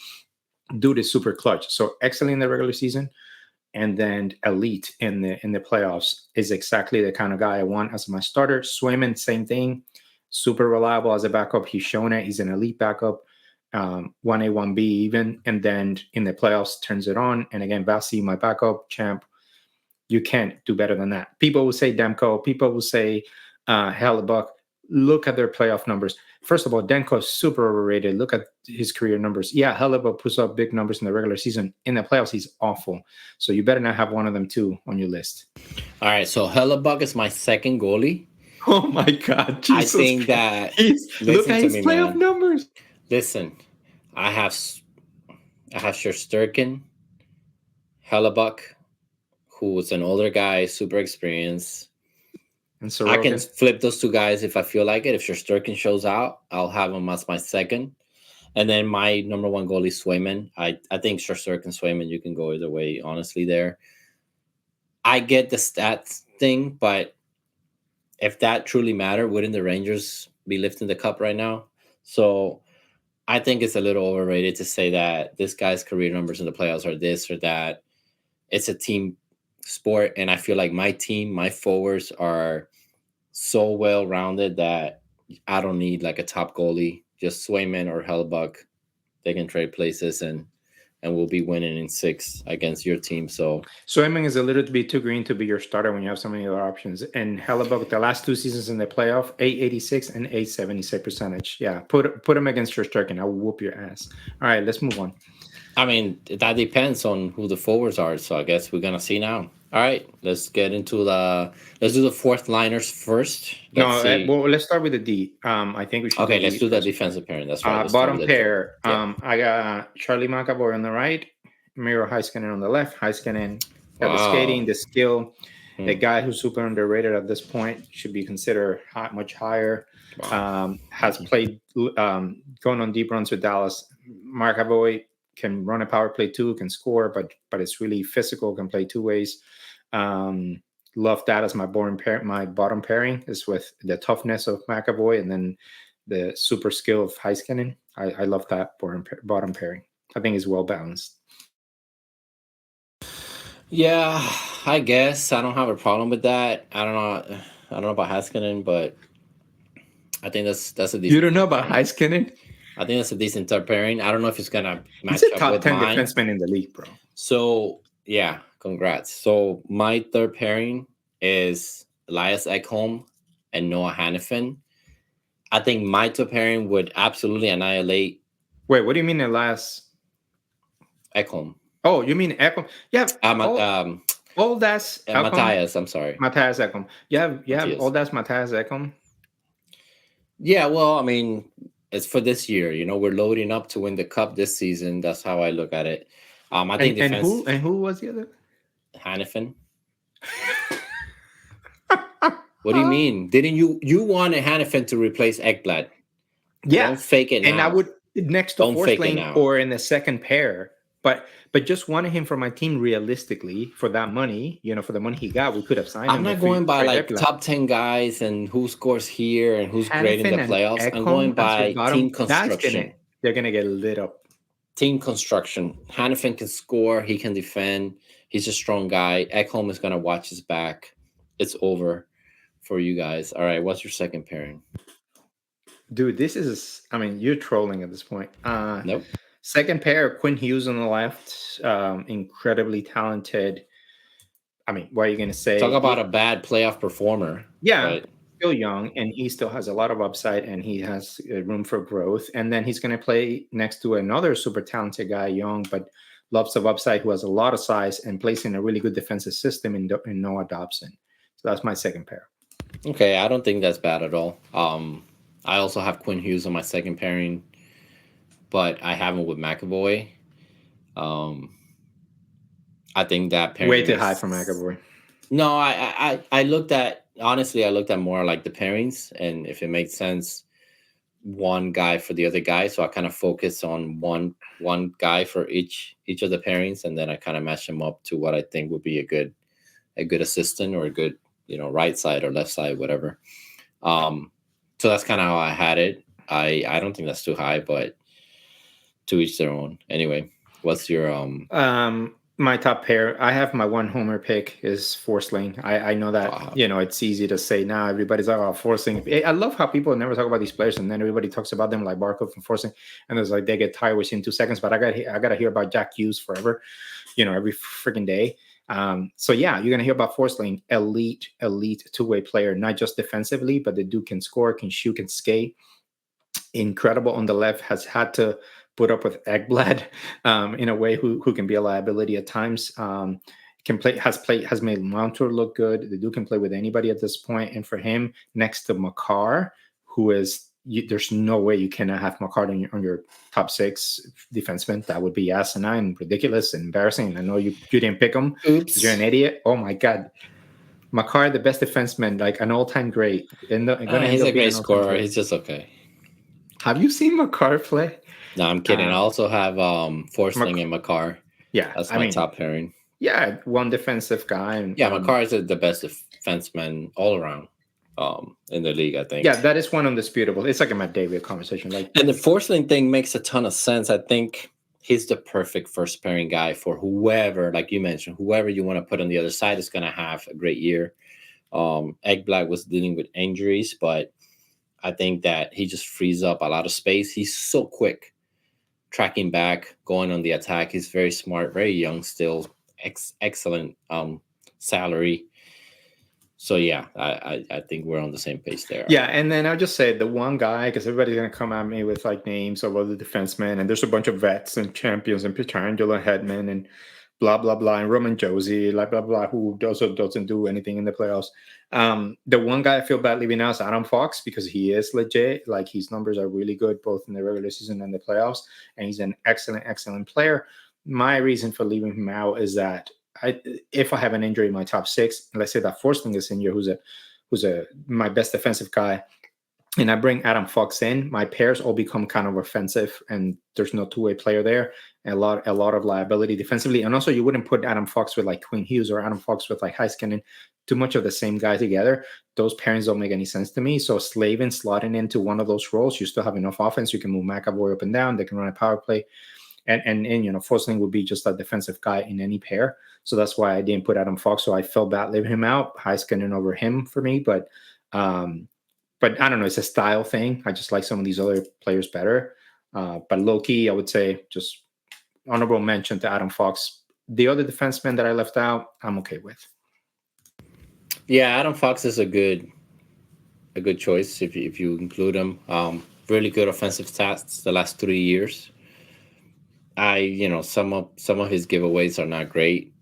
Dude is super clutch. So excellent in the regular season. And then elite in the playoffs is exactly the kind of guy I want as my starter. Swayman, same thing. Super reliable as a backup. He's shown it. He's an elite backup. 1A, 1B even. And then in the playoffs, turns it on. And again, Vasi, my backup, champ. You can't do better than that. People will say Demko. People will say Hellebuck. Look at their playoff numbers. First of all, Demko is super overrated. Look at his career numbers. Yeah, Hellebuck puts up big numbers in the regular season. In the playoffs, he's awful. So you better not have one of them too on your list. All right, so Hellebuck is my second goalie. Oh my God! Jesus I think that look at his playoff numbers. Listen, I have Shesterkin, Hellebuck, who was an older guy, super experienced. And so I can flip those 2 guys if I feel like it. If Shesterkin shows out, I'll have him as my second. And then my number 1 goalie, Swayman. I think Shesterkin, Swayman, you can go either way, honestly, there. I get the stats thing, but if that truly mattered, wouldn't the Rangers be lifting the cup right now? So I think it's a little overrated to say that this guy's career numbers in the playoffs are this or that. it's a team sport, and I feel like my forwards are so well rounded that I don't need like a top goalie. Just Swayman or Hellbuck, they can trade places, and we'll be winning in 6 against your team. So Swayman is a little bit too green to be your starter when you have so many other options. And Hellebuck, the last 2 seasons in the playoff, 886 and 876 percentage. Yeah, put him against Shesterkin. I'll whoop your ass. All right, let's move on. I mean, that depends on who the forwards are. So I guess we're gonna see now. All right, let's do the fourth liners first. Let's see. Well, let's start with the D. I think we should. Okay, let's do the defensive pairing. That's right. Let's start Bottom with the pair. yeah. I got Charlie McAvoy on the right, Miro Heiskanen on the left. Heiskanen got the skating, the skill. A guy who's super underrated at this point, should be considered much higher. Wow. Has played going on deep runs with Dallas. McAvoy can run a power play too, can score, but it's really physical, can play 2 ways. Love that as my bottom pairing is with the toughness of McAvoy and then the super skill of Heiskanen. I love that bottom pairing. I think it's well balanced. Yeah, I guess I don't have a problem with that. I don't know about Heiskanen, but I think that's a decent. You don't know about Heiskanen? I think that's a decent third pairing. I don't know if it's gonna match He's a up top with 10 mine. defenseman in the league, bro. So yeah, congrats. So my third pairing is Elias Ekholm and Noah Hannafin. I think my top pairing would absolutely annihilate. Wait, what do you mean Elias Ekholm? Oh, you mean Ekholm? Yeah. All that's Matthias. I'm sorry, Matthias Ekholm. Yeah. All that's Matthias Ekholm. Yeah, well, I mean, it's for this year. You know, we're loading up to win the cup this season. That's how I look at it. I think and who was the other? Hannafin. What do you mean? Didn't you wanted Hannafin to replace Ekblad? Yeah, don't fake it now. And I would next to Forsling or in the second pair, but just wanted him for my team realistically for that money. You know, for the money he got, we could have signed him. I'm not going by like top 10 guys and who scores here and who's great in the playoffs. I'm going by team construction. They're gonna get lit up. Team construction. Hannafin can score. He can defend. He's a strong guy. Ekholm is gonna watch his back. It's over for you guys. All right, what's your second pairing? Dude, this is, I mean, you're trolling at this point. Nope. Second pair, Quinn Hughes on the left. Incredibly talented. I mean, what are you going to say? Talk about a bad playoff performer. Yeah, still young, and he still has a lot of upside, and he has room for growth. And then he's going to play next to another super talented guy, young, but lots of upside, who has a lot of size and plays in a really good defensive system in Noah Dobson. So that's my second pair. Okay, I don't think that's bad at all. I also have Quinn Hughes on my second pairing, but I have him with McAvoy. I think that pairing way too high for McAvoy. No, I looked at more like the pairings and if it makes sense, one guy for the other guy. So I kind of focus on one guy for each of the pairings, and then I kind of match them up to what I think would be a good assistant or a good, right side or left side, whatever. So that's kind of how I had it. I don't think that's too high, but to each their own. Anyway, what's your my top pair? I have my one homer pick is Forsling. I know that it's easy to say now. Everybody's like, oh, Forsling. I love how people never talk about these players, and then everybody talks about them like Barkov and Forsling, and it's like they get tired within 2 seconds. But I gotta hear about Jack Hughes forever, every freaking day. So yeah, you're gonna hear about Forsling, elite two-way player, not just defensively, but the dude can score, can shoot, can skate. Incredible on the left, has had to put up with Ekblad in a way who can be a liability at times. Has made Montour look good. The dude can play with anybody at this point. And for him, next to Makar, who is there's no way you cannot have Makar on your top 6 defensemen. That would be asinine, ridiculous, embarrassing. I know you didn't pick him. Oops. You're an idiot. Oh my God. Makar, the best defenseman, like an all-time great. He's a great scorer. He's just okay. Have you seen Makar play? No, I'm kidding. I also have Forsling and Makar. Yeah, that's my top pairing. Yeah, one defensive guy. And, Makar is the best defenseman all around in the league, I think. Yeah, that is one undisputable. It's like a Matt David conversation. And the Forsling thing makes a ton of sense. I think he's the perfect first pairing guy for whoever, like you mentioned, whoever you want to put on the other side is going to have a great year. Ekblad was dealing with injuries, but I think that he just frees up a lot of space. He's so quick, tracking back, going on the attack. He's very smart, very young still, excellent salary. So yeah, I think we're on the same page there. Yeah, and then I'll just say the one guy, because everybody's gonna come at me with like names of other defensemen, and there's a bunch of vets and champions and Pietrangelo Hedman and blah blah blah and Roman Josie, like blah blah, who also doesn't do anything in the playoffs. The one guy I feel bad leaving out is Adam Fox because he is legit. Like his numbers are really good both in the regular season and the playoffs, and he's an excellent player. My reason for leaving him out is that if I have an injury in my top six, let's say that Forsling is in here, who's my best defensive guy, and I bring Adam Fox in, my pairs all become kind of offensive, and there's no two-way player there. A lot of liability defensively, and also you wouldn't put Adam Fox with like Quinn Hughes or Adam Fox with like Heiskanen, too much of the same guy together. Those pairings don't make any sense to me. So Slavin slotting into one of those roles, you still have enough offense. You can move McAvoy up and down. They can run a power play, and you know Forsling would be just a defensive guy in any pair. So that's why I didn't put Adam Fox. So I felt bad leaving him out. Heiskanen over him for me, but I don't know. It's a style thing. I just like some of these other players better. But low key, I would say just honorable mention to Adam Fox. The other defensemen that I left out, I'm okay with. Yeah, Adam Fox is a good choice if you include him. Really good offensive stats the last 3 years. Some of his giveaways are not great.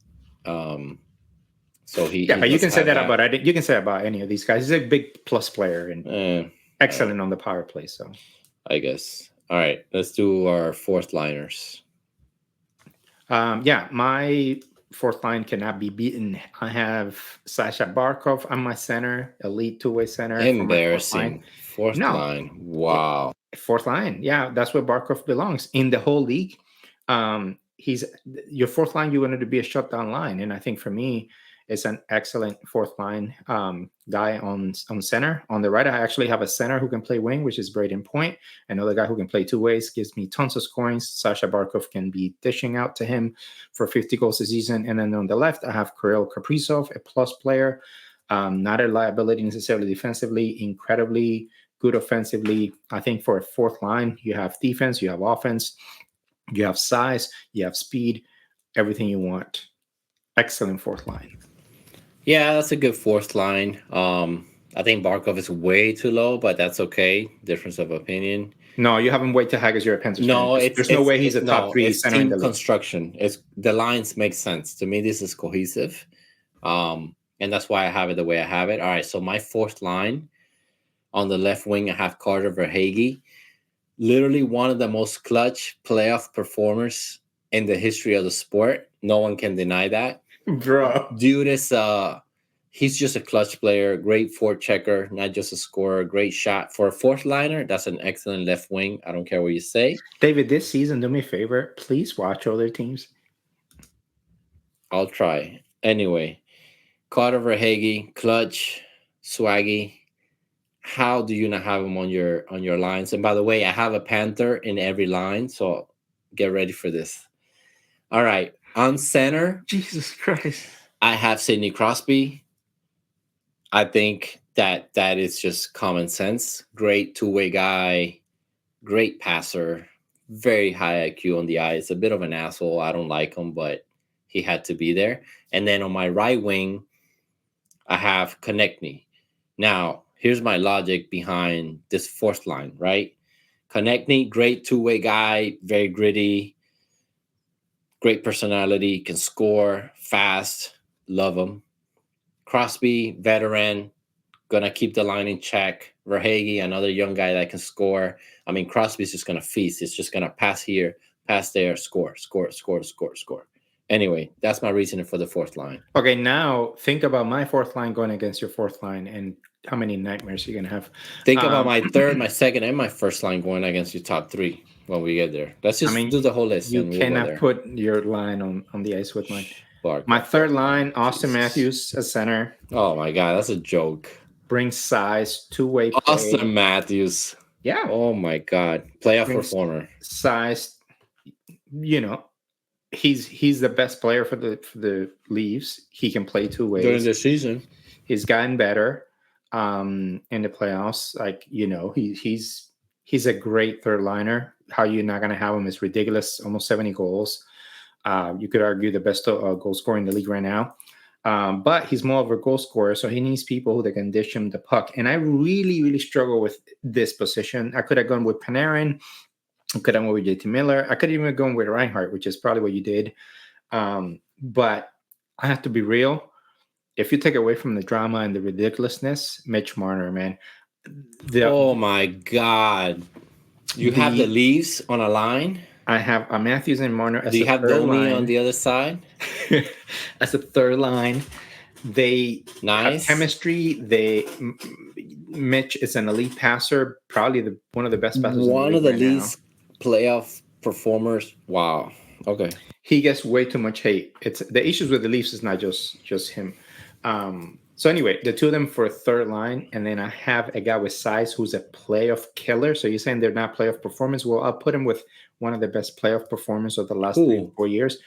So but you can say that about you can say about any of these guys. He's a big plus player and excellent on the power play. So I guess. All right, let's do our fourth liners. My fourth line cannot be beaten. I have Sasha Barkov on my center, elite two-way center. Embarrassing. Fourth line. Wow. Fourth line. Yeah, that's where Barkov belongs in the whole league. He's your fourth line. You wanted to be a shutdown line, and I think for me, it's an excellent fourth line guy on center. On the right, I actually have a center who can play wing, which is Braden Point. Another guy who can play two ways, gives me tons of scoring. Sasha Barkov can be dishing out to him for 50 goals a season. And then on the left, I have Kirill Kaprizov, a plus player, not a liability necessarily defensively, incredibly good offensively. I think for a fourth line, you have defense, you have offense, you have size, you have speed, everything you want. Excellent fourth line. Yeah, that's a good fourth line. I think Barkov is way too low, but that's okay. Difference of opinion. No, you have him way too high as you're a Panthers fan. There's no way he's a top three center in the league. Construction. The lines make sense to me. This is cohesive, and that's why I have it the way I have it. All right, so my fourth line on the left wing, I have Carter Verhaeghe, literally one of the most clutch playoff performers in the history of the sport. No one can deny that. Bro, dude is he's just a clutch player, great forechecker, not just a scorer, great shot. For a fourth liner, that's an excellent left wing. I don't care what you say. David, this season, do me a favor, please watch other teams. I'll try. Anyway, Carter Verhaeghe, clutch, swaggy. How do you not have him on your lines? And by the way, I have a Panther in every line, so get ready for this. All right. On center, Jesus Christ, I have Sidney Crosby. I think that is just common sense. Great two-way guy, great passer, very high IQ on the ice. A bit of an asshole. I don't like him, but he had to be there. And then on my right wing, I have Konechny. Now, here's my logic behind this fourth line, right? Konechny, great two-way guy, very gritty. Great personality, can score, fast, love him. Crosby, veteran, gonna keep the line in check. Verhaeghe, another young guy that can score. I mean, Crosby's just gonna feast. It's just gonna pass here, pass there, score. Anyway, that's my reasoning for the fourth line. Okay, now think about my fourth line going against your fourth line and how many nightmares you're gonna have. Think about my third, my second, and my first line going against your top three. When we get there, let's just do the whole list. You cannot put your line on the ice with mine. My third line, Austin Matthews as center. Oh my God, that's a joke. Brings size, two-way play. Austin Matthews. Yeah. Oh my God, playoff performer. Size, you know, he's the best player for the Leafs. He can play two during ways. the season. He's gotten better in the playoffs. Like, he's a great third liner. How you're not gonna have him is ridiculous. Almost 70 goals. You could argue the best goal scorer in the league right now. But he's more of a goal scorer, so he needs people who can dish him the puck. And I really, really struggle with this position. I could have gone with Panarin. I could have gone with JT Miller. I could even have gone with Reinhardt, which is probably what you did. But I have to be real. If you take away from the drama and the ridiculousness, Mitch Marner, man. Oh my God. You have the Leafs on a line? I have a Matthews and Marner as Do you a have third Domi line. on the other side? As a third line. They have chemistry. Mitch is an elite passer, probably one of the best passers. One in of the the league least playoff performers. Wow. Okay. He gets way too much hate. It's the issues with the Leafs is not just him. So anyway, the two of them for a third line, and then I have a guy with size who's a playoff killer. So you're saying they're not playoff performance? Well, I'll put him with one of the best playoff performers of the last 3 or 4 years,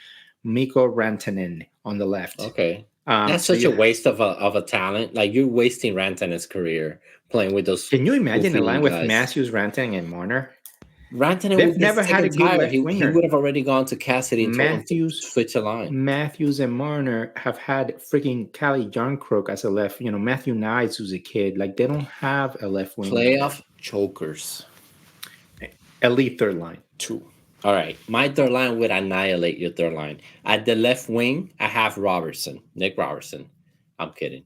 Mikko Rantanen on the left. Okay. That's such a waste of a talent. Like, you're wasting Rantanen's career playing with those. Can you imagine a line with guys. Matthews, Rantanen, and Marner? Rantanen They've never had a good left winger. He would have already gone to Cassidy and Matthews, switch a line. Matthews and Marner have had freaking Cali Jarnkrok as a left. Matthew Knights, who's a kid. Like, they don't have a left winger. Playoff chokers. Elite third line. 2. All right. My third line would annihilate your third line. At the left wing, I have Nick Robertson. I'm kidding.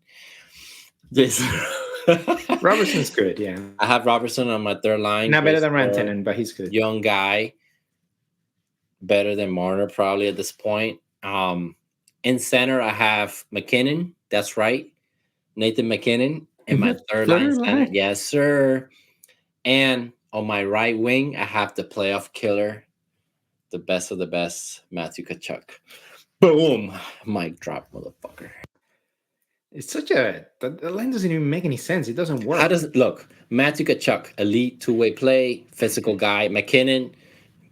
Robertson's good, yeah. I have Robertson on my third line. Not better than Rantanen, but he's good. Young guy. Better than Marner probably at this point. In center, I have McKinnon. That's right. Nathan McKinnon. And my third line center. Yes, sir. And on my right wing, I have the playoff killer. The best of the best, Matthew Tkachuk. Boom. Mic drop, motherfucker. It's such the line doesn't even make any sense. It doesn't work. How does it look? Matthew Tkachuk, elite two-way play, physical guy. McKinnon,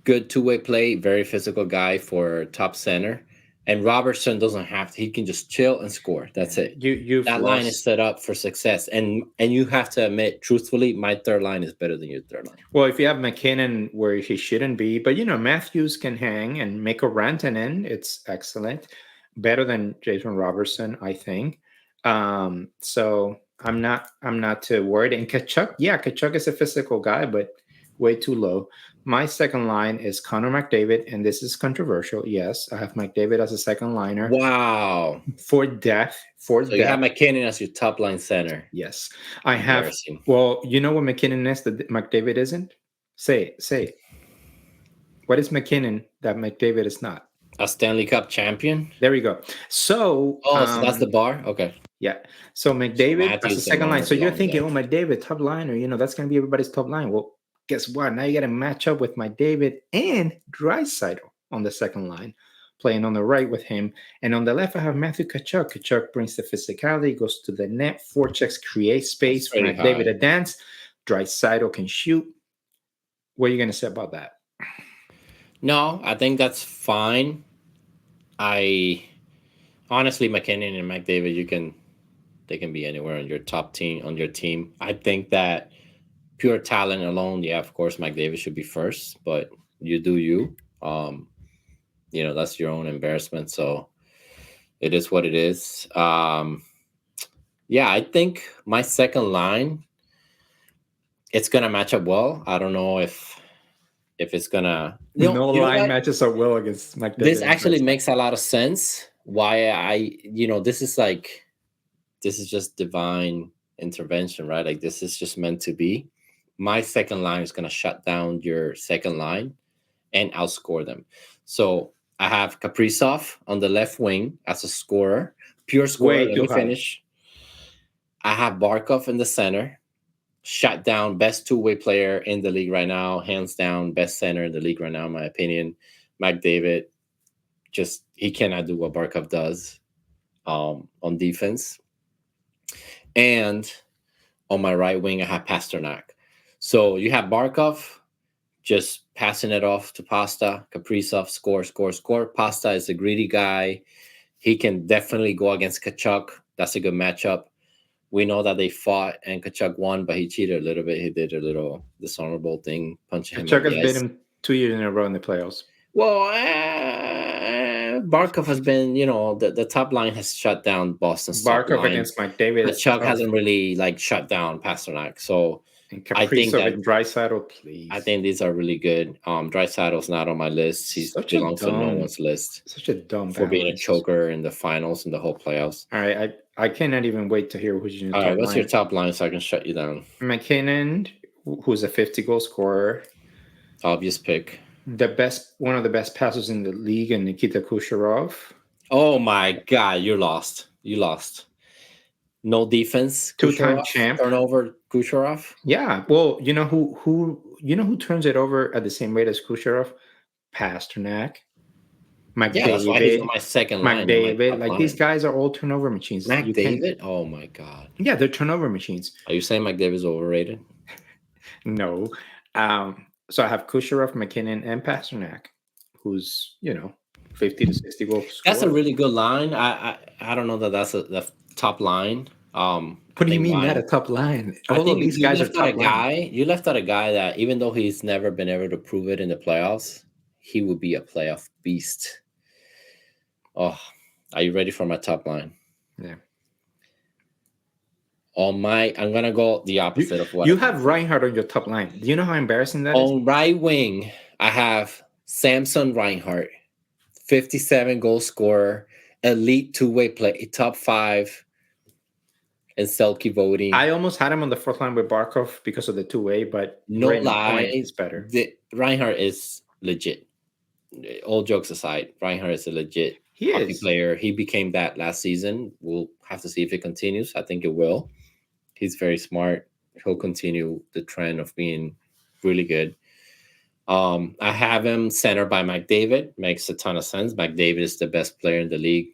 good two-way play, very physical guy for top center. And Robertson doesn't have to. He can just chill and score. That's it. That line is set up for success. And you have to admit, truthfully, my third line is better than your third line. Well, if you have McKinnon where he shouldn't be, but Matthews can hang, and Mikko Rantanen, it's excellent. Better than Jason Robertson, I think. So I'm not too worried. And Tkachuk is a physical guy, but way too low. My second line is Connor McDavid, and this is controversial. Yes, I have McDavid as a second liner. Wow. For depth. So you have McKinnon as your top line center. Yes. I have. Well, you know what McKinnon is that McDavid isn't? Say it. What is McKinnon that McDavid is not? A Stanley Cup champion? There we go. So so that's the bar? Okay. Yeah. So McDavid as a second line. So you're thinking, McDavid, top liner, that's going to be everybody's top line. Well, guess what? Now you got to match up with McDavid and Draisaitl on the second line, playing on the right with him. And on the left, I have Matthew Tkachuk. Tkachuk brings the physicality, goes to the net, forechecks, creates space for McDavid to dance. Draisaitl can shoot. What are you going to say about that? No, I think that's fine. Honestly, McKinnon and McDavid, they can be anywhere on your top team, on your team. I think that pure talent alone, of course, McDavid should be first, but you do you. That's your own embarrassment, so it is what it is. I think my second line, it's gonna match up well. I don't know if it's gonna. No line matches up well against McDavid. This actually makes a lot of sense. Why this is just divine intervention, right? Like, this is just meant to be. My second line is going to shut down your second line and outscore them. So I have Kaprizov on the left wing as a scorer, pure scorer. Let me finish. I have Barkov in the center, shut down, best two-way player in the league right now, hands down, best center in the league right now, in my opinion. McDavid, he cannot do what Barkov does on defense. And on my right wing, I have Pasternak. So you have Barkov, just passing it off to Pasta. Kaprizov, score, score, score. Pasta is a greedy guy. He can definitely go against Kachuk. That's a good matchup. We know that they fought and Kachuk won, but he cheated a little bit. He did a little dishonorable thing, punching him Kachuk in has the beat eyes. him 2 years in a row in the playoffs. Well, Barkov has been, the top line has shut down Boston's top Barkov line. against McDavid is Kachuk tough. hasn't really shut down Pasternak. So And I think Kaprizov that and Draisaitl, please. I think these are really good. Draisaitl's not on my list. He belongs on no one's list such a dumb for being a balance. choker in the finals and the whole playoffs. All right, I cannot even wait to hear who's your All top right, what's line. your top line so I can shut you down? McKinnon, who's a 50-goal scorer. Obvious pick. One of the best passers in the league, and Nikita Kucherov. Oh my God, you lost. You lost. No defense. Two-time Kucherov, champ. turnover. Kucherov. Yeah, well, you know who turns it over at the same rate as Kucherov? Pasternak, McDavid. Yeah, that's why he's on my second line. McDavid, like these guys are all turnover machines. McDavid. Oh my God. Yeah, they're turnover machines. Are you saying McDavid's overrated? No. So I have Kucherov, McKinnon, and Pasternak, who's 50 to 60 goals. That's a really good line. I don't know that that's the top line. What do you mean not a top line? I think these guys are left out a top guy. You left out a guy that even though he's never been able to prove it in the playoffs, he would be a playoff beast. Oh, are you ready for my top line? Yeah. I'm gonna go the opposite of what you have. Reinhardt on your top line. Do you know how embarrassing that is? On right wing, I have Samson Reinhardt, 57 goal scorer, elite two-way play, top 5. And Selke voting. I almost had him on the fourth line with Barkov because of the two-way, but no lie, it's better. Reinhardt is legit. All jokes aside, Reinhardt is a legit hockey player. He became that last season. We'll have to see if it continues. I think it will. He's very smart. He'll continue the trend of being really good. I have him centered by McDavid. Makes a ton of sense. McDavid is the best player in the league,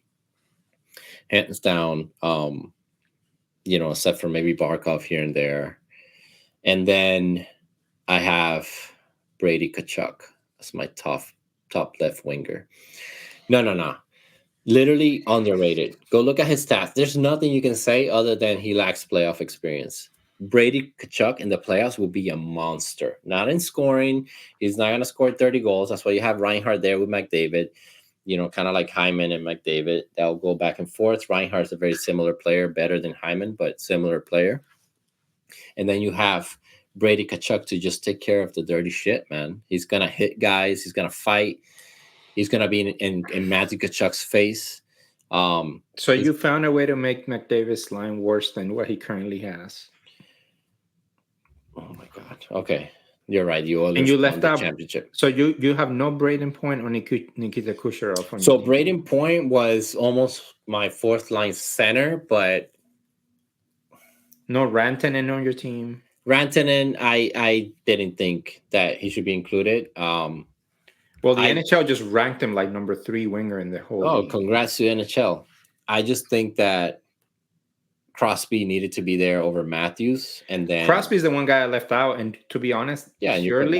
hands down. Except for maybe Barkov here and there. And then I have Brady Tkachuk as my top left winger. No. Literally underrated. Go look at his stats. There's nothing you can say other than he lacks playoff experience. Brady Tkachuk in the playoffs will be a monster. Not in scoring. He's not going to score 30 goals. That's why you have Reinhardt there with McDavid. Kind of like Hyman and McDavid. They'll go back and forth. Reinhardt's a very similar player, better than Hyman, but similar player. And then you have Brady Tkachuk to just take care of the dirty shit, man. He's going to hit guys. He's going to fight. He's going to be in Matthew Tkachuk's face. So you found a way to make McDavid's line worse than what he currently has. Oh, my God. Okay. You're right. You left out championship. So you have no Braden Point or Nikita Kucherov. So Braden Point was almost my fourth line center, but no Rantanen on your team. Rantanen, I didn't think that he should be included. Well, the NHL just ranked him like number 3 winger in the whole league. Congrats to NHL. I just think that Crosby needed to be there over Matthews, and then Crosby's the one guy I left out, and to be honest, and purely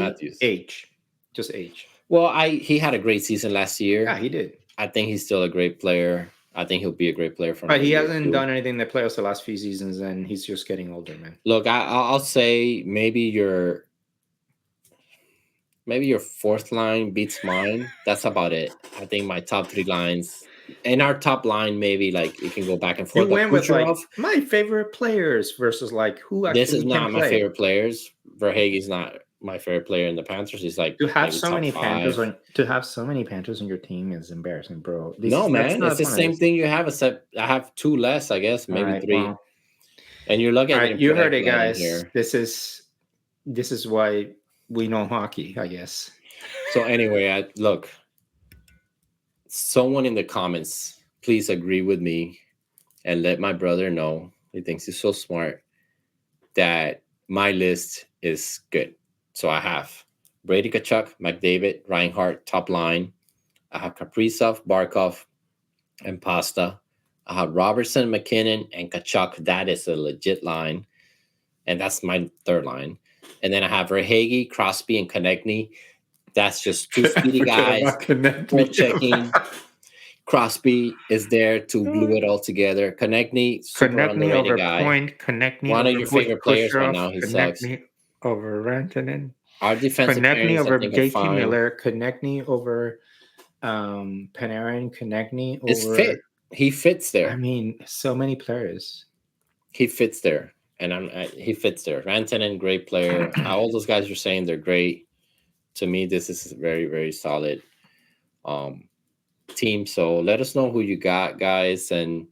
just H. Well, he had a great season last year. Yeah, he did. I think he's still a great player. I think he'll be a great player for. But he hasn't done anything in the playoffs the last few seasons, and he's just getting older, man. Look, I'll say maybe your fourth line beats mine. That's about it. I think my top 3 lines. In our top line, maybe like you can go back and forth. You went with like my favorite players versus like who actually. This is not my favorite players. Verhaeghe's not my favorite player in the Panthers. He's like to have so many Panthers on your team is embarrassing, bro. No, man, it's the same thing you have. Except I have 2 less, I guess, maybe 3. Well, and you're looking at you heard it, guys. Here. This is why we know hockey, I guess. So anyway, look. Someone in the comments, please agree with me and let my brother know, he thinks he's so smart, that my list is good. So I have Brady Tkachuk, McDavid, Reinhardt, top line. I have Kaprizov, Barkov, and Pasta. I have Robertson, McKinnon, and Tkachuk. That is a legit line. And that's my third line. And then I have Verhaeghe, Crosby, and Konechny. That's just two speedy Forget guys, about Konechny. checking. Crosby is there to glue it all together. Konechny, super Konechny underrated over guy. Point, Konechny One of over your favorite players right Kucherov, now. He sucks. Konechny over Rantanen, Our defensive Konechny pairings, I over think, are JT fine. Miller, Konechny over Panarin, Konechny It's fit. over. He fits I there. mean, so many players. He fits there, and he fits there. Rantanen, great player. All those guys you're saying they're great. To me, this is a very, very solid um, team. So let us know who you got, guys, and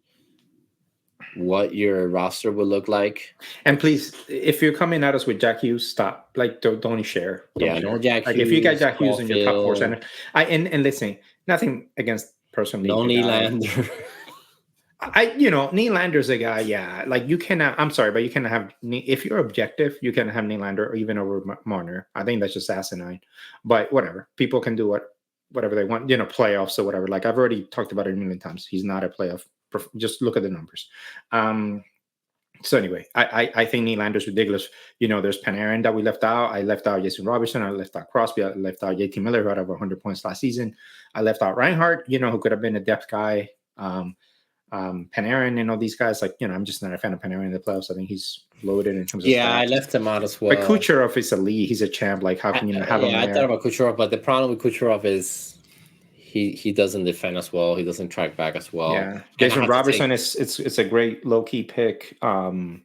what your roster will look like. And please, if you're coming at us with Jack Hughes, stop. Like, don't share. Don't Yeah, no share. Jack Like, if you got Hughes, Jack Hughes in your top four Caulfield, center, and listen, nothing against personally no the guy. Nylander. Nylander's a guy. Yeah, like you cannot. I'm sorry, but you cannot have. If you're objective, you can have Nylander or even over Marner. I think that's just asinine. But whatever, people can do whatever they want. Playoffs or whatever. Like I've already talked about it a million times. He's not a playoff. Just look at the numbers. So anyway, I think Nylander's ridiculous. There's Panarin that we left out. I left out Jason Robertson. I left out Crosby. I left out JT Miller, who had over 100 points last season. I left out Reinhardt, who could have been a depth guy. Panarin and all these guys, I'm just not a fan of Panarin in the playoffs. I think he's loaded in terms of Yeah, I stats. left him out as But well. Kucherov is elite. He's a champ. Like, how can you not have him there? I thought about Kucherov, but the problem with Kucherov is he doesn't defend as well. He doesn't track back as well. Yeah, Jason Robertson it's a great low key pick. And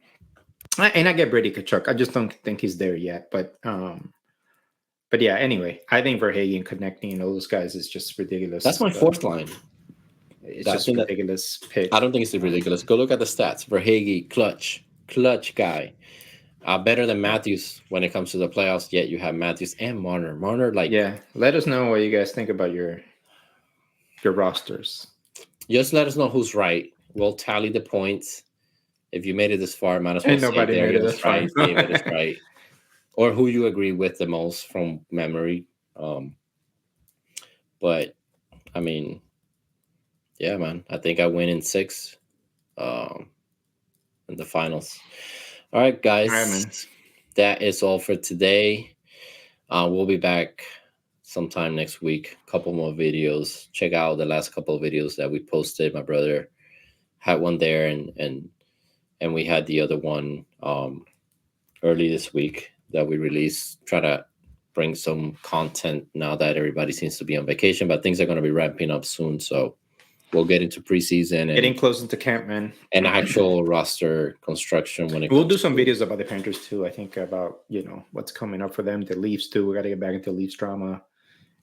I get Brady Tkachuk. I just don't think he's there yet. But yeah. Anyway, I think Verhaeghe, Konechny, and all those guys is just ridiculous. That's my fourth line. It's just a ridiculous pick. I don't think it's ridiculous. Go look at the stats. Verhaeghe, clutch guy. Better than Matthews when it comes to the playoffs. Yet you have Matthews and Marner. Let us know what you guys think about your rosters. Just let us know who's right. We'll tally the points. If you made it this far, might as well say there it was right. David is right. Or who you agree with the most from memory. But I mean, yeah, man. I think I win in 6 in the finals. All right, guys. All right, man. That is all for today. We'll be back sometime next week. A couple more videos. Check out the last couple of videos that we posted. My brother had one there, and we had the other one early this week that we released. Try to bring some content now that everybody seems to be on vacation, but things are going to be ramping up soon. So we'll get into preseason and getting close into camp, man. And actual roster construction we'll do some videos about the Panthers too. I think about what's coming up for them. The Leafs too. We got to get back into Leafs drama.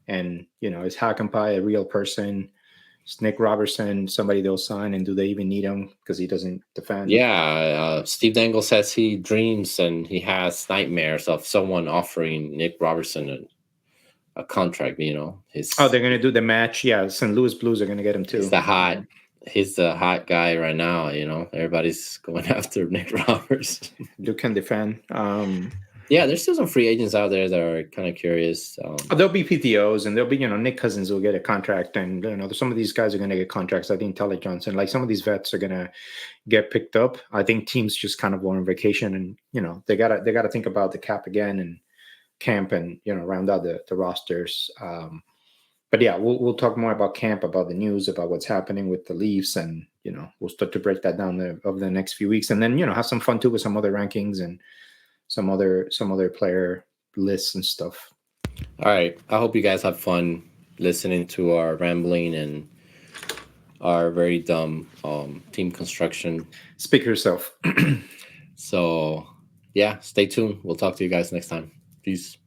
And is Hakanpää a real person? Is Nick Robertson somebody they'll sign? And do they even need him because he doesn't defend? Yeah, Steve Dangle says he dreams and he has nightmares of someone offering Nick Robertson a contract. They're gonna do the match. Yeah, St. Louis Blues are gonna get him too. He's the hot guy right now. Everybody's going after Nick Robertson. Duke can defend. Yeah, there's still some free agents out there that are kind of curious. There'll be PTOs, and there'll be Nick Cousins will get a contract, and some of these guys are going to get contracts. I think Tyler Johnson, like some of these vets, are going to get picked up. I think teams just kind of go on vacation, and they gotta think about the cap again and camp, and round out the rosters. But yeah, we'll talk more about camp, about the news, about what's happening with the Leafs, and we'll start to break that down over the next few weeks, and then have some fun too with some other rankings and some other player lists and stuff. All right. I hope you guys have fun listening to our rambling and our very dumb team construction. Speak for yourself. So, yeah, stay tuned. We'll talk to you guys next time. Peace.